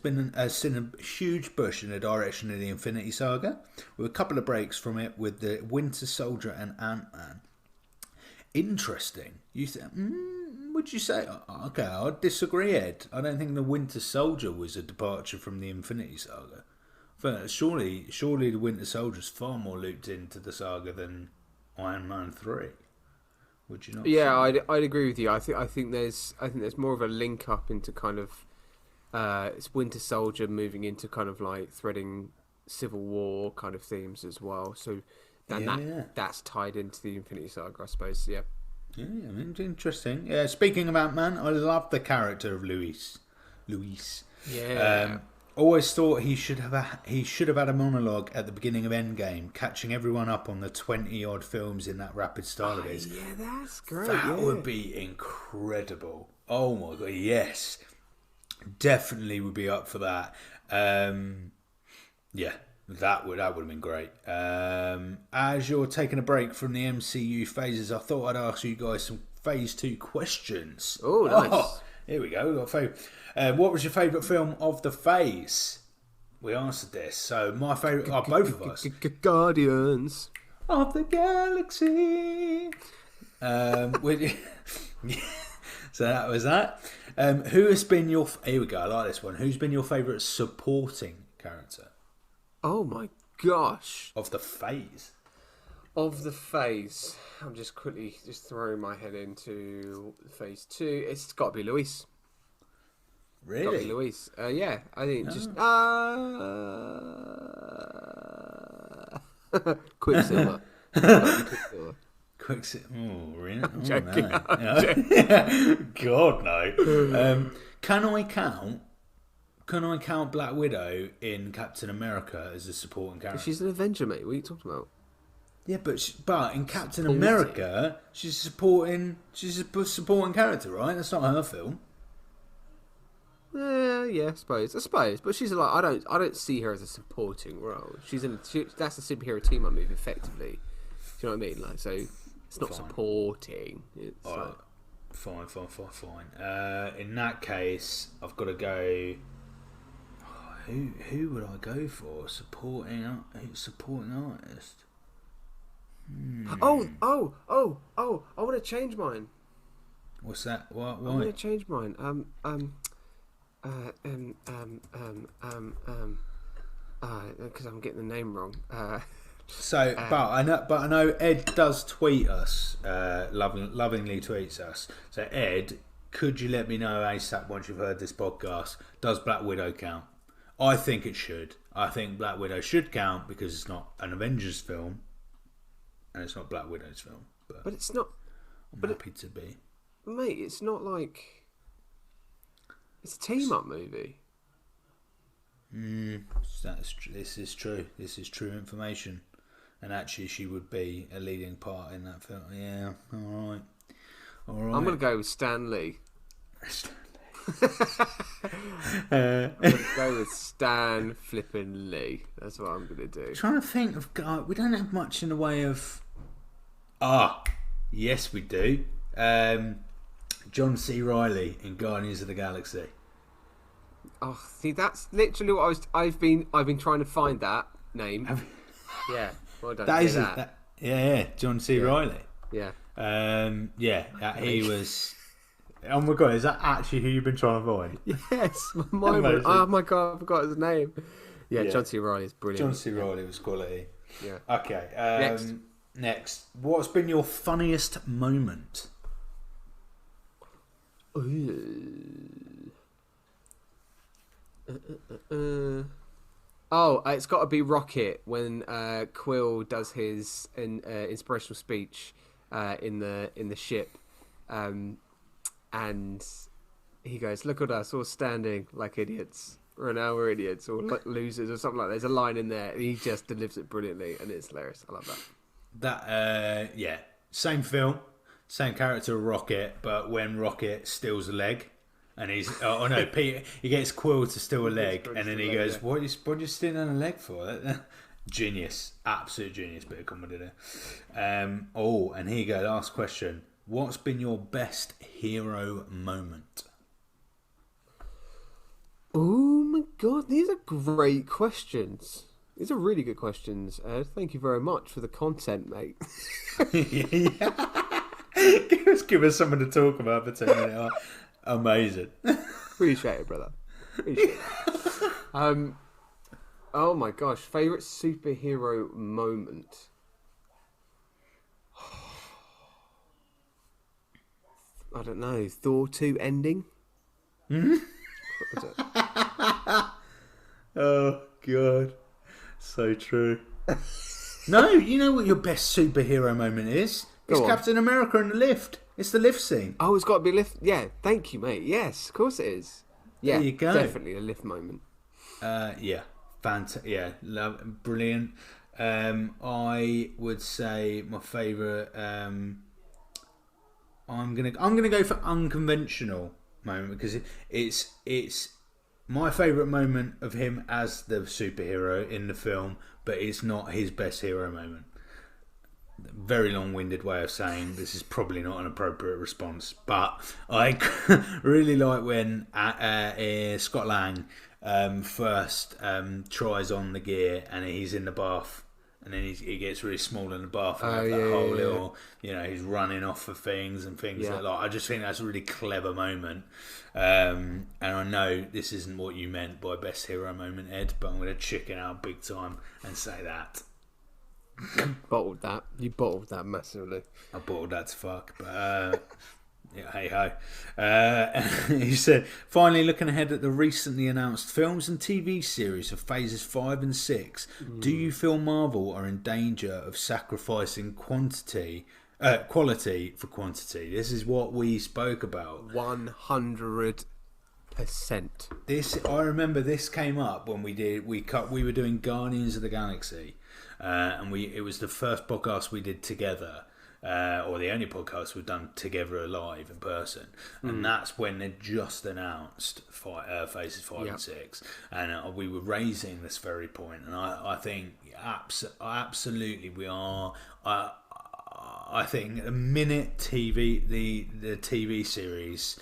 Speaker 2: seen a huge push in the direction of the Infinity Saga, with a couple of breaks from it with the Winter Soldier and Ant-Man. Interesting. Would you say? Okay, I'd disagree, Ed. I don't think the Winter Soldier was a departure from the Infinity Saga. But surely the Winter Soldier's far more looped into the saga than Iron Man 3. Would you not?
Speaker 1: Yeah, I'd agree with you. I think there's more of a link up into kind of it's Winter Soldier moving into kind of like threading Civil War kind of themes as well. So that's tied into the Infinity Saga, I suppose. Yeah.
Speaker 2: Yeah, I mean, interesting. Yeah, speaking of Ant-Man, I love the character of Luis.
Speaker 1: Yeah.
Speaker 2: Always thought he should have had a monologue at the beginning of Endgame, catching everyone up on the 20-odd films in that rapid style of his.
Speaker 1: Yeah, that's great.
Speaker 2: That would be incredible. Oh my god, yes, definitely would be up for that. That would have been great. As you're taking a break from the MCU phases, I thought I'd ask you guys some Phase 2 questions.
Speaker 1: Oh, nice.
Speaker 2: Here we go. We've got what was your favourite film of the phase? We answered this. So my favourite are both of us.
Speaker 1: Guardians
Speaker 2: of the Galaxy. So that was that. Who has been your... Here we go. I like this one. Who's been your favourite supporting character?
Speaker 1: Oh my gosh.
Speaker 2: Of the phase.
Speaker 1: Of the phase. I'm just quickly throwing my head into Phase 2. It's got to be Luis.
Speaker 2: Really?
Speaker 1: Got to be Luis. Yeah, I think Quicksilver.
Speaker 2: Oh, really? Oh,
Speaker 1: joking.
Speaker 2: no. Yeah. God, no. Can I count Black Widow in Captain America as a supporting character?
Speaker 1: She's an Avenger, mate. What are you talking about?
Speaker 2: Yeah, but in Captain
Speaker 1: Supporting.
Speaker 2: America, she's a supporting character, right? That's not her film.
Speaker 1: Yeah, I suppose. But she's like, I don't see her as a supporting role. That's a superhero team up movie, effectively. Do you know what I mean? Like, so it's not
Speaker 2: Fine.
Speaker 1: supporting. It's
Speaker 2: All
Speaker 1: like,
Speaker 2: right. Fine. In that case, I've got to go. Who would I go for? Supporting artist.
Speaker 1: oh! I want to change mine.
Speaker 2: What's that?
Speaker 1: I want
Speaker 2: Why?
Speaker 1: to change mine. Because I'm getting the name wrong.
Speaker 2: But I know Ed does tweet us, lovingly tweets us. So Ed, could you let me know ASAP once you've heard this podcast? Does Black Widow count? I think it should. I think Black Widow should count because it's not an Avengers film, and it's not Black Widow's film.
Speaker 1: But it's not.
Speaker 2: I'm happy to be.
Speaker 1: Mate, it's not like. It's a team up movie.
Speaker 2: This is true. This is true information. And actually, she would be a leading part in that film. Yeah, all right.
Speaker 1: I'm going to go with Stan Lee. I'm going to go with Stan flippin' Lee. That's what I'm going to do.
Speaker 2: Trying to think of... we don't have much in the way of... yes, we do. John C. Reilly in Guardians of the Galaxy.
Speaker 1: Oh, see, that's literally what I've been trying to find that name. Yeah, well done.
Speaker 2: Yeah, John C. Reilly.
Speaker 1: Yeah.
Speaker 2: He was. Oh my god, is that actually who you've been trying to find?
Speaker 1: Yes, oh my god, I forgot his name. Yeah, John C. Reilly is brilliant.
Speaker 2: John C. Reilly was quality.
Speaker 1: Yeah.
Speaker 2: Okay. Next, what's been your funniest moment?
Speaker 1: It's got to be Rocket when Quill does his inspirational speech in the ship, and he goes, "Look at us all standing like idiots, or now we're idiots or like losers," or something like that. There's a line in there, and he just delivers it brilliantly, and it's hilarious. I love that.
Speaker 2: Same film, same character, Rocket, but when Rocket steals a leg. And he's Peter. He gets Quill to steal a leg, and then he goes, "What are you stealing a leg for?" Genius, absolute genius bit of comedy there. And here you go. Last question: what's been your best hero moment?
Speaker 1: Oh my god, these are great questions. These are really good questions, Ed. Thank you very much for the content, mate.
Speaker 2: Give us something to talk about for 10 minutes. Amazing.
Speaker 1: Appreciate it, brother. Appreciate it. Oh my gosh, favourite superhero moment. I don't know. Thor 2 ending?
Speaker 2: Mm-hmm. Oh god. So true. No, you know what your best superhero moment is? It's Captain America in the lift. It's the lift scene.
Speaker 1: Oh, it's got to be lift. Yeah, thank you, mate. Yes, of course it is. Yeah,
Speaker 2: there you go.
Speaker 1: Definitely a lift moment.
Speaker 2: Fantastic. Yeah, brilliant. I would say my favourite. I'm gonna go for unconventional moment because it's my favourite moment of him as the superhero in the film, but it's not his best hero moment. Very long-winded way of saying this is probably not an appropriate response, but I really like when Scott Lang first tries on the gear and he's in the bath and then he gets really small in the bath and little, he's running off for things and things like that. I just think that's a really clever moment, and I know this isn't what you meant by best hero moment, Ed, but I'm going to chicken out big time and say that.
Speaker 1: Bottled that. You bottled that massively.
Speaker 2: I bottled that to fuck, but hey ho. He said, finally looking ahead at the recently announced films and TV series of phases 5 and 6, do you feel Marvel are in danger of sacrificing quantity Quality for quantity. This is what we spoke about.
Speaker 1: 100%.
Speaker 2: This, I remember this came up when we were doing Guardians of the Galaxy, and it was the first podcast we did together, or the only podcast we've done together live in person, and that's when they just announced Phases 5 and 6, and we were raising this very point, and I think absolutely we are. I think the minute the TV series,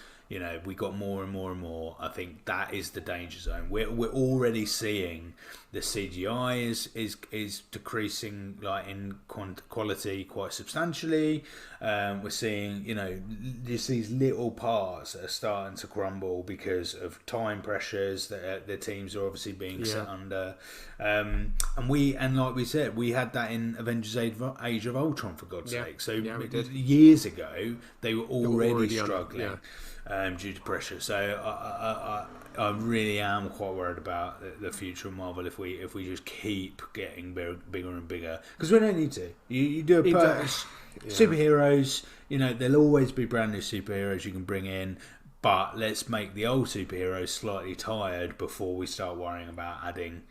Speaker 2: we got more and more and more. I think that is the danger zone. We're already seeing the CGI is decreasing, like in quality, quite substantially. We're seeing just these little parts that are starting to crumble because of time pressures that the teams are obviously being set under. And like we said, we had that in Avengers Age of Ultron, for God's sake. So years ago they were already struggling. Due to pressure, so I really am quite worried about the future of Marvel if we just keep getting bigger and bigger, because we don't need to. You do superheroes. There'll always be brand new superheroes you can bring in, but let's make the old superheroes slightly tired before we start worrying about adding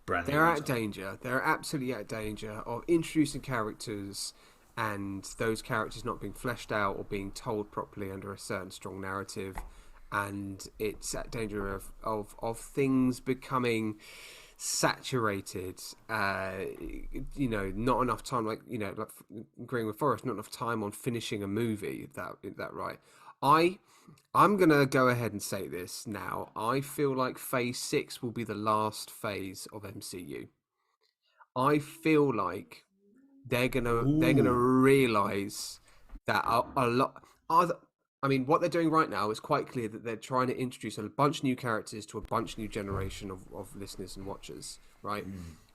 Speaker 2: brand new.
Speaker 1: They're out of danger. They're absolutely out of danger of introducing characters, and those characters not being fleshed out or being told properly under a certain strong narrative, and it's at danger of things becoming saturated. Not enough time, like agreeing with Forrest, not enough time on finishing a movie. That right? I'm gonna go ahead and say this now. I feel like Phase 6 will be the last phase of MCU. I feel like they're gonna realize that a lot. What they're doing right now is quite clear that they're trying to introduce a bunch of new characters to a bunch of new generation of listeners and watchers, right?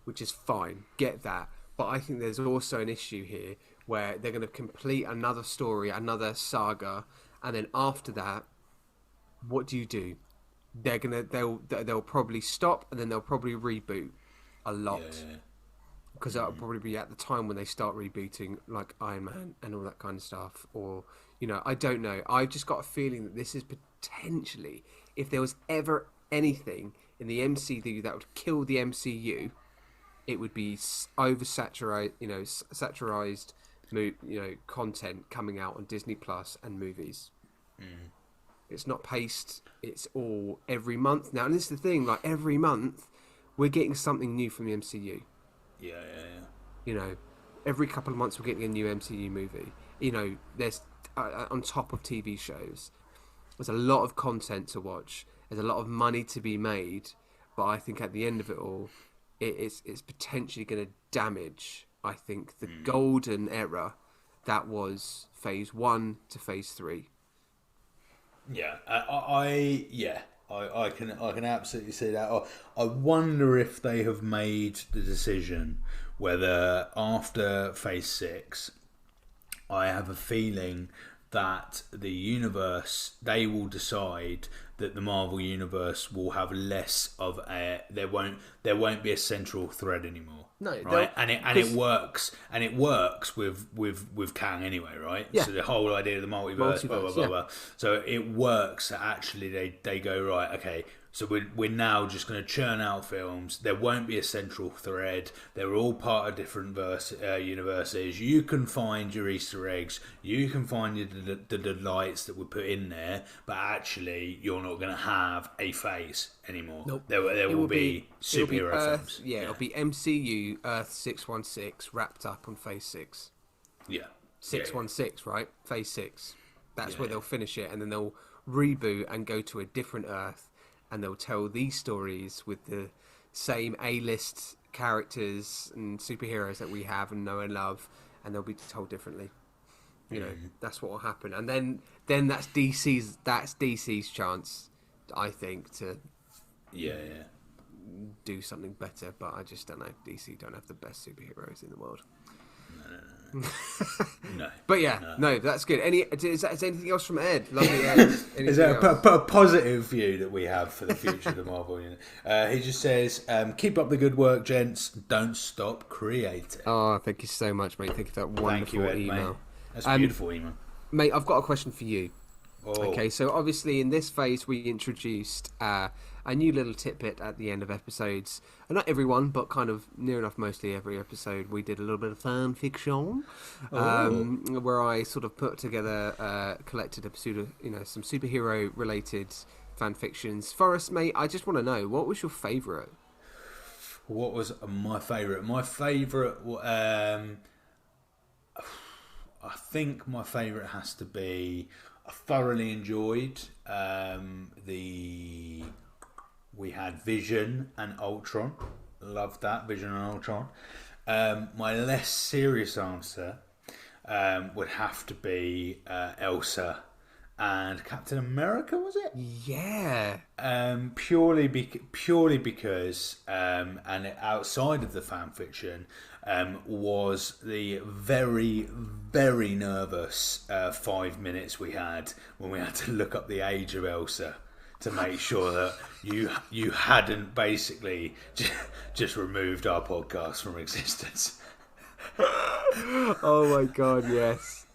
Speaker 1: Which is fine, get that. But I think there's also an issue here where they're going to complete another story, another saga, and then after that, what do? They'll probably stop, and then they'll probably reboot a lot. Yeah. Because that'll probably be at the time when they start rebooting, like Iron Man and all that kind of stuff. Or, I don't know. I've just got a feeling that this is potentially, if there was ever anything in the MCU that would kill the MCU, it would be oversaturated, saturized, content coming out on Disney Plus and movies. It's not paced. It's all every month now. And this is the thing, like every month, we're getting something new from the MCU.
Speaker 2: Yeah.
Speaker 1: Every couple of months we're getting a new MCU movie. There's on top of TV shows, there's a lot of content to watch. There's a lot of money to be made, but I think at the end of it all, it's potentially going to damage. I think the golden era that was Phase 1 to Phase 3.
Speaker 2: Yeah, I can absolutely see that. I wonder if they have made the decision whether after Phase 6, I have a feeling that the universe, they will decide that the Marvel universe will have less of there won't be a central thread anymore.
Speaker 1: No,
Speaker 2: right, and it works with Kang anyway, right?
Speaker 1: Yeah.
Speaker 2: So the whole idea of the multiverse, blah blah blah blah. So it works. Actually, they go right. Okay, so we're now just going to churn out films. There won't be a central thread. They're all part of different universes. You can find your Easter eggs. You can find the delights that were put in there. But actually, you're not going to have a phase anymore.
Speaker 1: Nope.
Speaker 2: There will be superhero films.
Speaker 1: Yeah, it'll be MCU Earth 616 wrapped up on Phase 6.
Speaker 2: Yeah.
Speaker 1: 616, right? Phase 6. That's where they'll finish it, and then they'll reboot and go to a different Earth. And they'll tell these stories with the same A-list characters and superheroes that we have and know and love, and they'll be told differently. That's what will happen. And then that's DC's chance, I think, to do something better. But I just don't know. DC don't have the best superheroes in the world.
Speaker 2: No. No.
Speaker 1: But yeah,
Speaker 2: No.
Speaker 1: no, that's good. Is anything else from Ed? Lovely Ed.
Speaker 2: Is
Speaker 1: Anything
Speaker 2: there
Speaker 1: else?
Speaker 2: a positive view that we have for the future of the Marvel Universe? He just says, "Keep up the good work, gents. Don't stop creating."
Speaker 1: Oh, thank you so much, mate. Thank you for that
Speaker 2: Thank
Speaker 1: wonderful
Speaker 2: you, Ed,
Speaker 1: email.
Speaker 2: mate. That's a beautiful email.
Speaker 1: Mate, I've got a question for you.
Speaker 2: Oh.
Speaker 1: Okay, so obviously in this phase we introduced a new little tidbit at the end of episodes. And not everyone, but kind of near enough mostly every episode, we did a little bit of fan fiction, where I sort of put together, collected some superhero related fan fictions. Forrest, mate, I just want to know, what was your favourite?
Speaker 2: What was my favourite? My favourite, I think my favourite has to be. I thoroughly enjoyed we had Vision and Ultron. Loved that, Vision and Ultron. My less serious answer would have to be Elsa and Captain America, was it?
Speaker 1: Yeah.
Speaker 2: Purely because, and outside of the fan fiction, was the very, very nervous 5 minutes we had when we had to look up the age of Elsa to make sure that you hadn't basically just removed our podcast from existence.
Speaker 1: Oh my god, yes.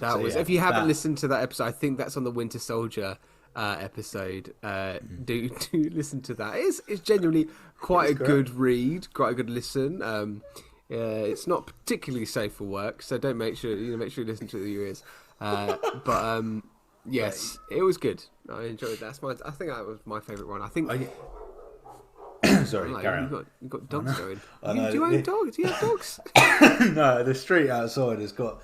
Speaker 1: If you haven't listened to that episode, I think that's on the Winter Soldier episode. Do listen to that. It's genuinely quite a good read, quite a good listen. It's not particularly safe for work, so make sure you listen to it with your ears. But yes, it was good. I enjoyed that. I think that was my favourite one. I think.
Speaker 2: Sorry, carry on.
Speaker 1: You've got dogs going.
Speaker 2: know.
Speaker 1: Do you own dogs? Do you have dogs?
Speaker 2: No, the street outside has got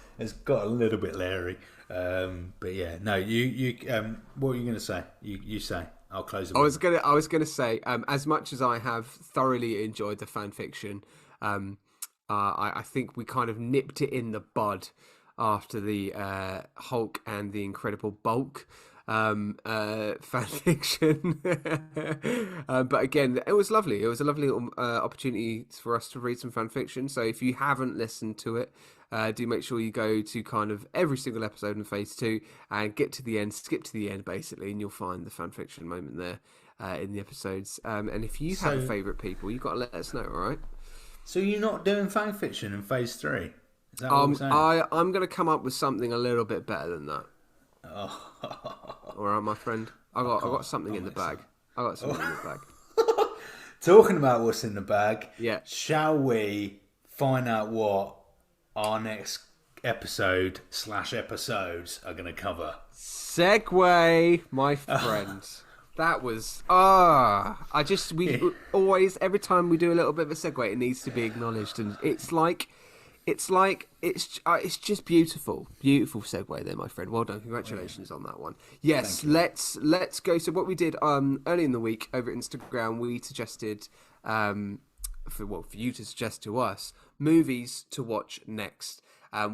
Speaker 2: a little bit leery. But yeah, no. You what were you going to say? You say. I'll close it.
Speaker 1: I was gonna say, as much as I have thoroughly enjoyed the fan fiction, I think we kind of nipped it in the bud after the Hulk and the Incredible Bulk fan fiction. But again, it was lovely. It was a lovely little opportunity for us to read some fan fiction. So if you haven't listened to it, do make sure you go to kind of every single episode in phase 2 and get to the end, skip to the end basically, and you'll find the fan fiction moment there in the episodes. And if you have favourite people, you've got to let us know, all right?
Speaker 2: So you're not doing fan fiction in phase 3? Is that what you're saying?
Speaker 1: I'm going to come up with something a little bit better than that.
Speaker 2: Oh.
Speaker 1: All right, my friend. I got something in the bag. I got something in the bag.
Speaker 2: Talking about what's in the bag,
Speaker 1: yeah.
Speaker 2: Shall we find out what our next episodes are going to cover?
Speaker 1: Segway, my friend. That was always, every time we do a little bit of a segue, it needs to be acknowledged, and it's just beautiful segue there, my friend. Well done, congratulations on that one. Yes, let's go. So what we did early in the week over at Instagram, we suggested for you to suggest to us movies to watch next.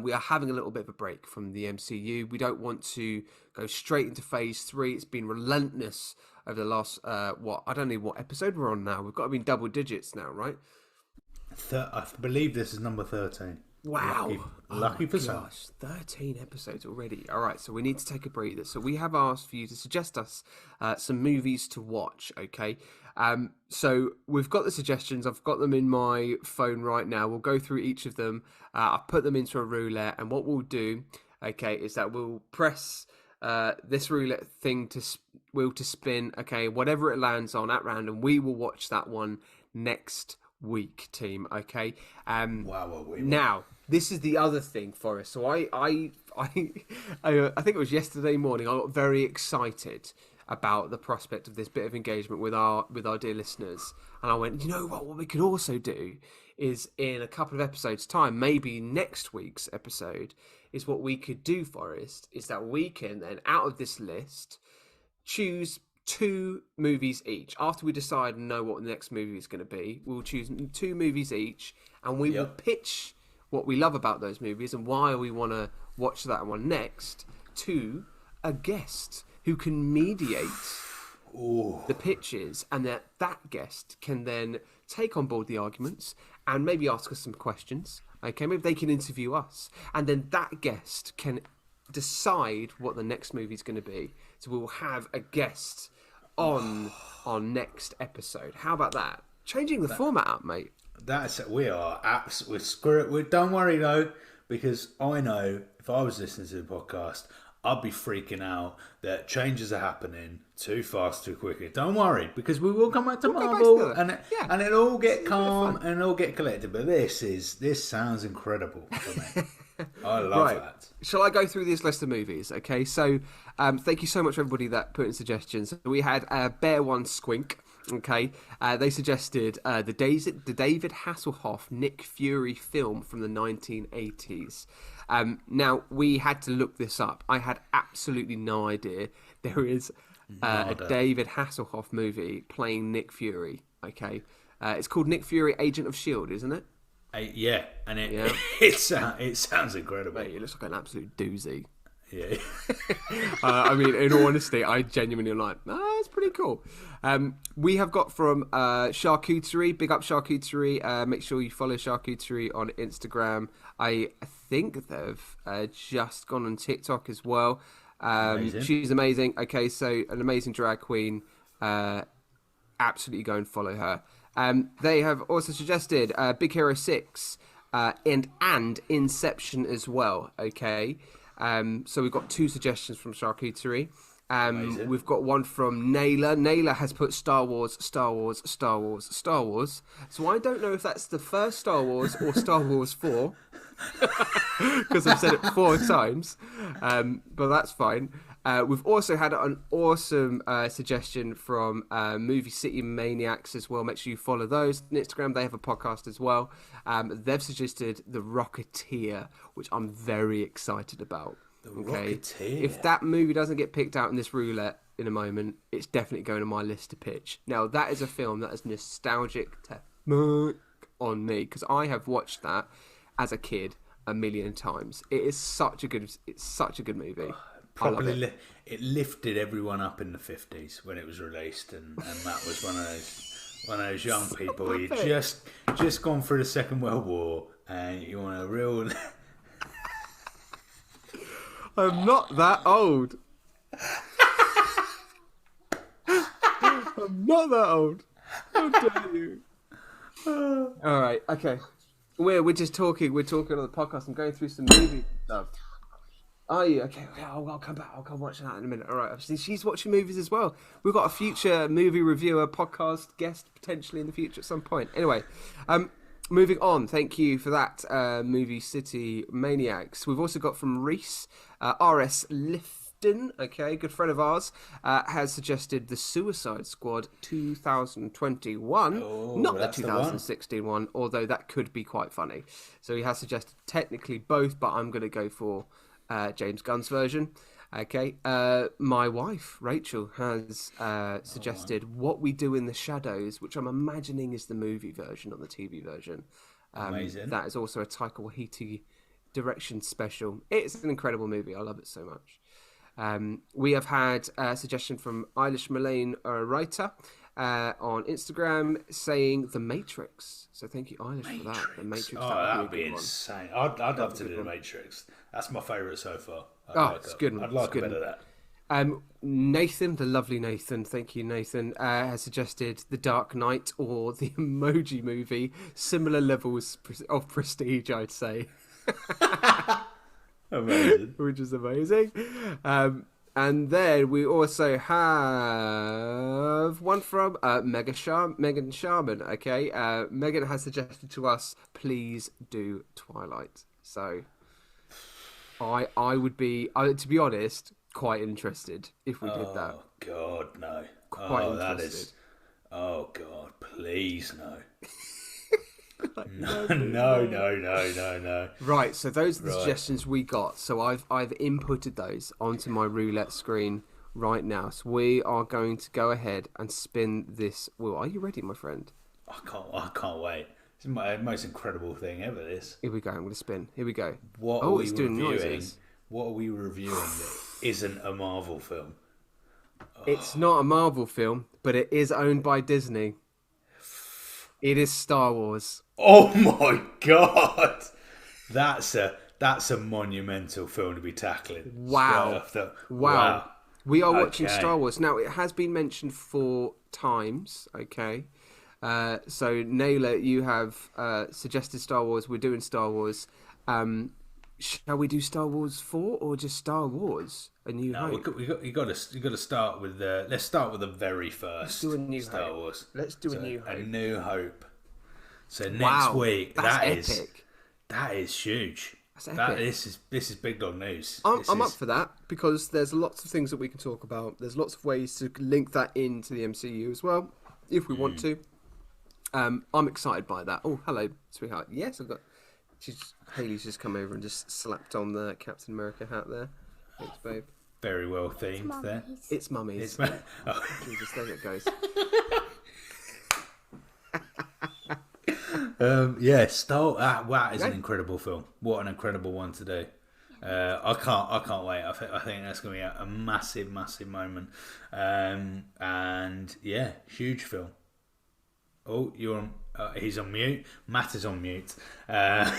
Speaker 1: We are having a little bit of a break from the MCU. We don't want to go straight into phase 3. It's been relentless over the last, I don't know what episode we're on now. We've got to be in double digits now, right?
Speaker 2: I believe this is number 13.
Speaker 1: Wow.
Speaker 2: Lucky for some.
Speaker 1: 13 episodes already. All right, so we need to take a breather. So we have asked for you to suggest us some movies to watch, okay? So we've got the suggestions. I've got them in my phone right now. We'll go through each of them. I've put them into a roulette, and what we'll do, okay, is that we'll press this roulette thing to spin, okay, whatever it lands on at random, we will watch that one next week, team, okay? Now, this is the other thing for us. So I think it was yesterday morning, I got very excited about the prospect of this bit of engagement with our dear listeners, and I went, you know what we could also do is in a couple of episodes time, maybe next week's episode, is what we could do, Forrest, is that we can then out of this list choose 2 movies each. After we decide and know what the next movie is going to be, we'll choose 2 movies each, and we will pitch what we love about those movies and why we want to watch that one next to a guest who can mediate the pitches, and that guest can then take on board the arguments and maybe ask us some questions, Okay, maybe they can interview us, and then that guest can decide what the next movie's going to be. So we will have a guest on our next episode. How about that? Changing the format up, mate.
Speaker 2: We are absolutely screw it. Don't worry though, because I know if I was listening to the podcast, I'd be freaking out that changes are happening too fast, too quickly. Don't worry, because we will come back to Marvel, and it'll all get calm and it'll get collected. But this sounds incredible for me. I love that.
Speaker 1: Shall I go through this list of movies? Okay, so thank you so much, everybody that put in suggestions. We had Bear One Squink. Okay, they suggested the David Hasselhoff Nick Fury film from the 1980s. Now, we had to look this up. I had absolutely no idea there is a David Hasselhoff movie playing Nick Fury. Okay, it's called Nick Fury, Agent of S.H.I.E.L.D., isn't it?
Speaker 2: Yeah, and it sounds incredible.
Speaker 1: Mate, it looks like an absolute doozy.
Speaker 2: Yeah.
Speaker 1: I mean, in all honesty, I genuinely am like, it's pretty cool. We have got from Charcuterie, big up Charcuterie. Make sure you follow Charcuterie on Instagram. I think they've just gone on TikTok as well. She's amazing. Okay, so an amazing drag queen. Absolutely go and follow her. They have also suggested Big Hero 6 and Inception as well. Okay. So we've got 2 suggestions from Charcuterie. We've got one from Naylor. Naylor has put Star Wars, Star Wars, Star Wars, Star Wars. So I don't know if that's the first Star Wars or Star Wars 4. Because I've said it 4 times. But that's fine. We've also had an awesome suggestion from Movie City Maniacs as well. Make sure you follow those on Instagram. They have a podcast as well. They've suggested The Rocketeer, which I'm very excited about.
Speaker 2: The Rocketeer.
Speaker 1: If that movie doesn't get picked out in this roulette in a moment, it's definitely going on my list to pitch. Now, that is a film that is nostalgic to on me, because I have watched that as a kid a million times. It's such a good movie.
Speaker 2: Probably it lifted everyone up in the 50s when it was released, and Matt was one of those young people. You just gone through the Second World War, and you want a real.
Speaker 1: I'm not that old. I'm not that old. How dare you? All right, okay. We're just talking. We're talking on the podcast. I'm going through some movie stuff. Are you? Okay, I'll come back. I'll come watch that in a minute. All right. Obviously, she's watching movies as well. We've got a future movie reviewer podcast guest potentially in the future at some point. Anyway, moving on. Thank you for that, Movie City Maniacs. We've also got from Reese, R.S. Lifton, okay, good friend of ours, has suggested The Suicide Squad 2021, not the 2016 one, although that could be quite funny. So he has suggested technically both, but I'm going to go for James Gunn's version. Okay, my wife Rachel has suggested What We Do in the Shadows, which I'm imagining is the movie version, not the TV version.
Speaker 2: Amazing.
Speaker 1: That is also a Taika Waititi direction special. It's an incredible movie. I love it so much. We have had a suggestion from Eilish Mullane, a writer, on Instagram saying The Matrix. So thank you, Eilish, for that. The Matrix.
Speaker 2: That'd be insane. I'd love to do The Matrix. That's my favourite so far.
Speaker 1: It's good.
Speaker 2: I'd like a bit of that.
Speaker 1: Nathan, the lovely Nathan, thank you, Nathan, has suggested The Dark Knight or the Emoji Movie. Similar levels of prestige, I'd say.
Speaker 2: Amazing.
Speaker 1: Which is amazing. And then we also have one from Megan Sharman. Okay, Megan has suggested to us, please do Twilight. So I would be, to be honest, quite interested if we did that.
Speaker 2: Oh God, no!
Speaker 1: Quite interested.
Speaker 2: Oh God, please no.
Speaker 1: No.
Speaker 2: No.
Speaker 1: Right, so those are the suggestions we got. So I've inputted those onto my roulette screen right now. So we are going to go ahead and spin this wheel. Are you ready, my friend?
Speaker 2: I can't wait. It's the most incredible thing ever, this.
Speaker 1: Here we go. I'm going to spin. Here we go.
Speaker 2: What are we reviewing that isn't a Marvel film?
Speaker 1: It's not a Marvel film, but it is owned by Disney. It is Star Wars.
Speaker 2: Oh my God! That's a monumental film to be tackling.
Speaker 1: Wow.
Speaker 2: Straight off
Speaker 1: Wow. We are watching
Speaker 2: Okay.
Speaker 1: Star Wars. Now, it has been mentioned 4 times, okay? So, Naylor, you have suggested Star Wars. We're doing Star Wars. Shall we do Star Wars 4 or just Star Wars? A New
Speaker 2: No,
Speaker 1: Hope?
Speaker 2: you got to start with the. Let's start with the very first.
Speaker 1: do A New
Speaker 2: Star
Speaker 1: Hope.
Speaker 2: Wars.
Speaker 1: Let's do A
Speaker 2: So,
Speaker 1: New Hope.
Speaker 2: A New Hope. So next
Speaker 1: Wow,
Speaker 2: week,
Speaker 1: that's
Speaker 2: that
Speaker 1: epic.
Speaker 2: is huge.
Speaker 1: That's epic.
Speaker 2: This is big dog news.
Speaker 1: I'm up for that because there's lots of things that we can talk about. There's lots of ways to link that into the MCU as well, if we want to. I'm excited by that. Oh, hello, sweetheart. Yes, Haley's just come over and just slapped on the Captain America hat there. Thanks, babe.
Speaker 2: Very well themed there.
Speaker 1: It's mummy's.
Speaker 2: It's ma- oh.
Speaker 1: Jesus, there it goes.
Speaker 2: That is an incredible film. What an incredible one to do. I can't wait. I think that's going to be a massive moment. And yeah, huge film. Oh, you're on. He's on mute. Matt is on mute. But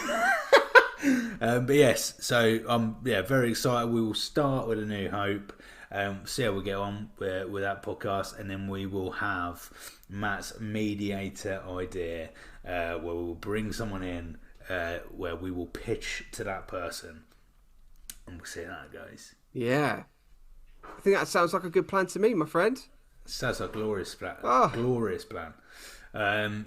Speaker 2: yes, so I'm very excited. We will start with A New Hope. See how we get on with that podcast, and then we will have Matt's mediator idea, where we will bring someone in, where we will pitch to that person, and we'll see how that goes.
Speaker 1: Yeah. I think that sounds like a good plan to me, my friend.
Speaker 2: Sounds like a glorious plan.
Speaker 1: Oh.
Speaker 2: Glorious plan.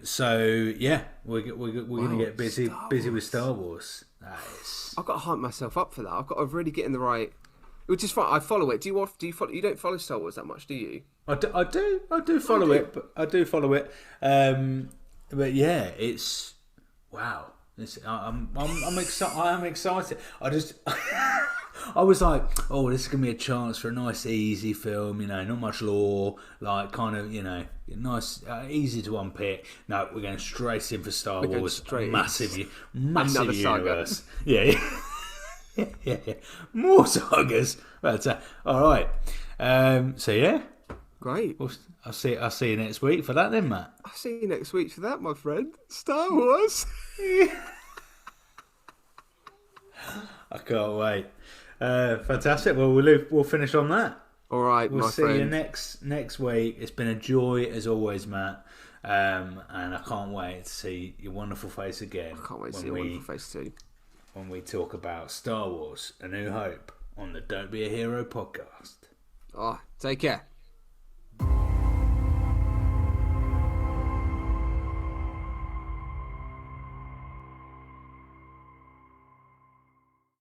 Speaker 2: So yeah, we're gonna get busy with Star Wars. Nice.
Speaker 1: I've got to hype myself up for that. I've got to really get in the right. Which is fine. I follow it. Do you follow? You don't follow Star Wars that much, do you?
Speaker 2: I do follow it, but I do follow it. But yeah, it's wow. I'm excited. I am excited. I was like, oh, this is gonna be a chance for a nice, easy film. You know, not much lore, like kind of, nice, easy to unpick. No, we're going straight in for Star Wars. Massive universe. Yeah. yeah. More sagas. But, all right. So yeah.
Speaker 1: Great.
Speaker 2: I'll see you next week for that then, Matt.
Speaker 1: I'll see you next week for that, my friend. Star Wars.
Speaker 2: I can't wait. Fantastic. Well, we'll finish on that.
Speaker 1: All right,
Speaker 2: we'll
Speaker 1: my
Speaker 2: see
Speaker 1: friend.
Speaker 2: you next week. It's been a joy as always, Matt. And I can't wait to see your wonderful face again.
Speaker 1: I can't wait to see your wonderful face too.
Speaker 2: When we talk about Star Wars: A New Hope on the Don't Be a Hero podcast.
Speaker 1: Oh, take care.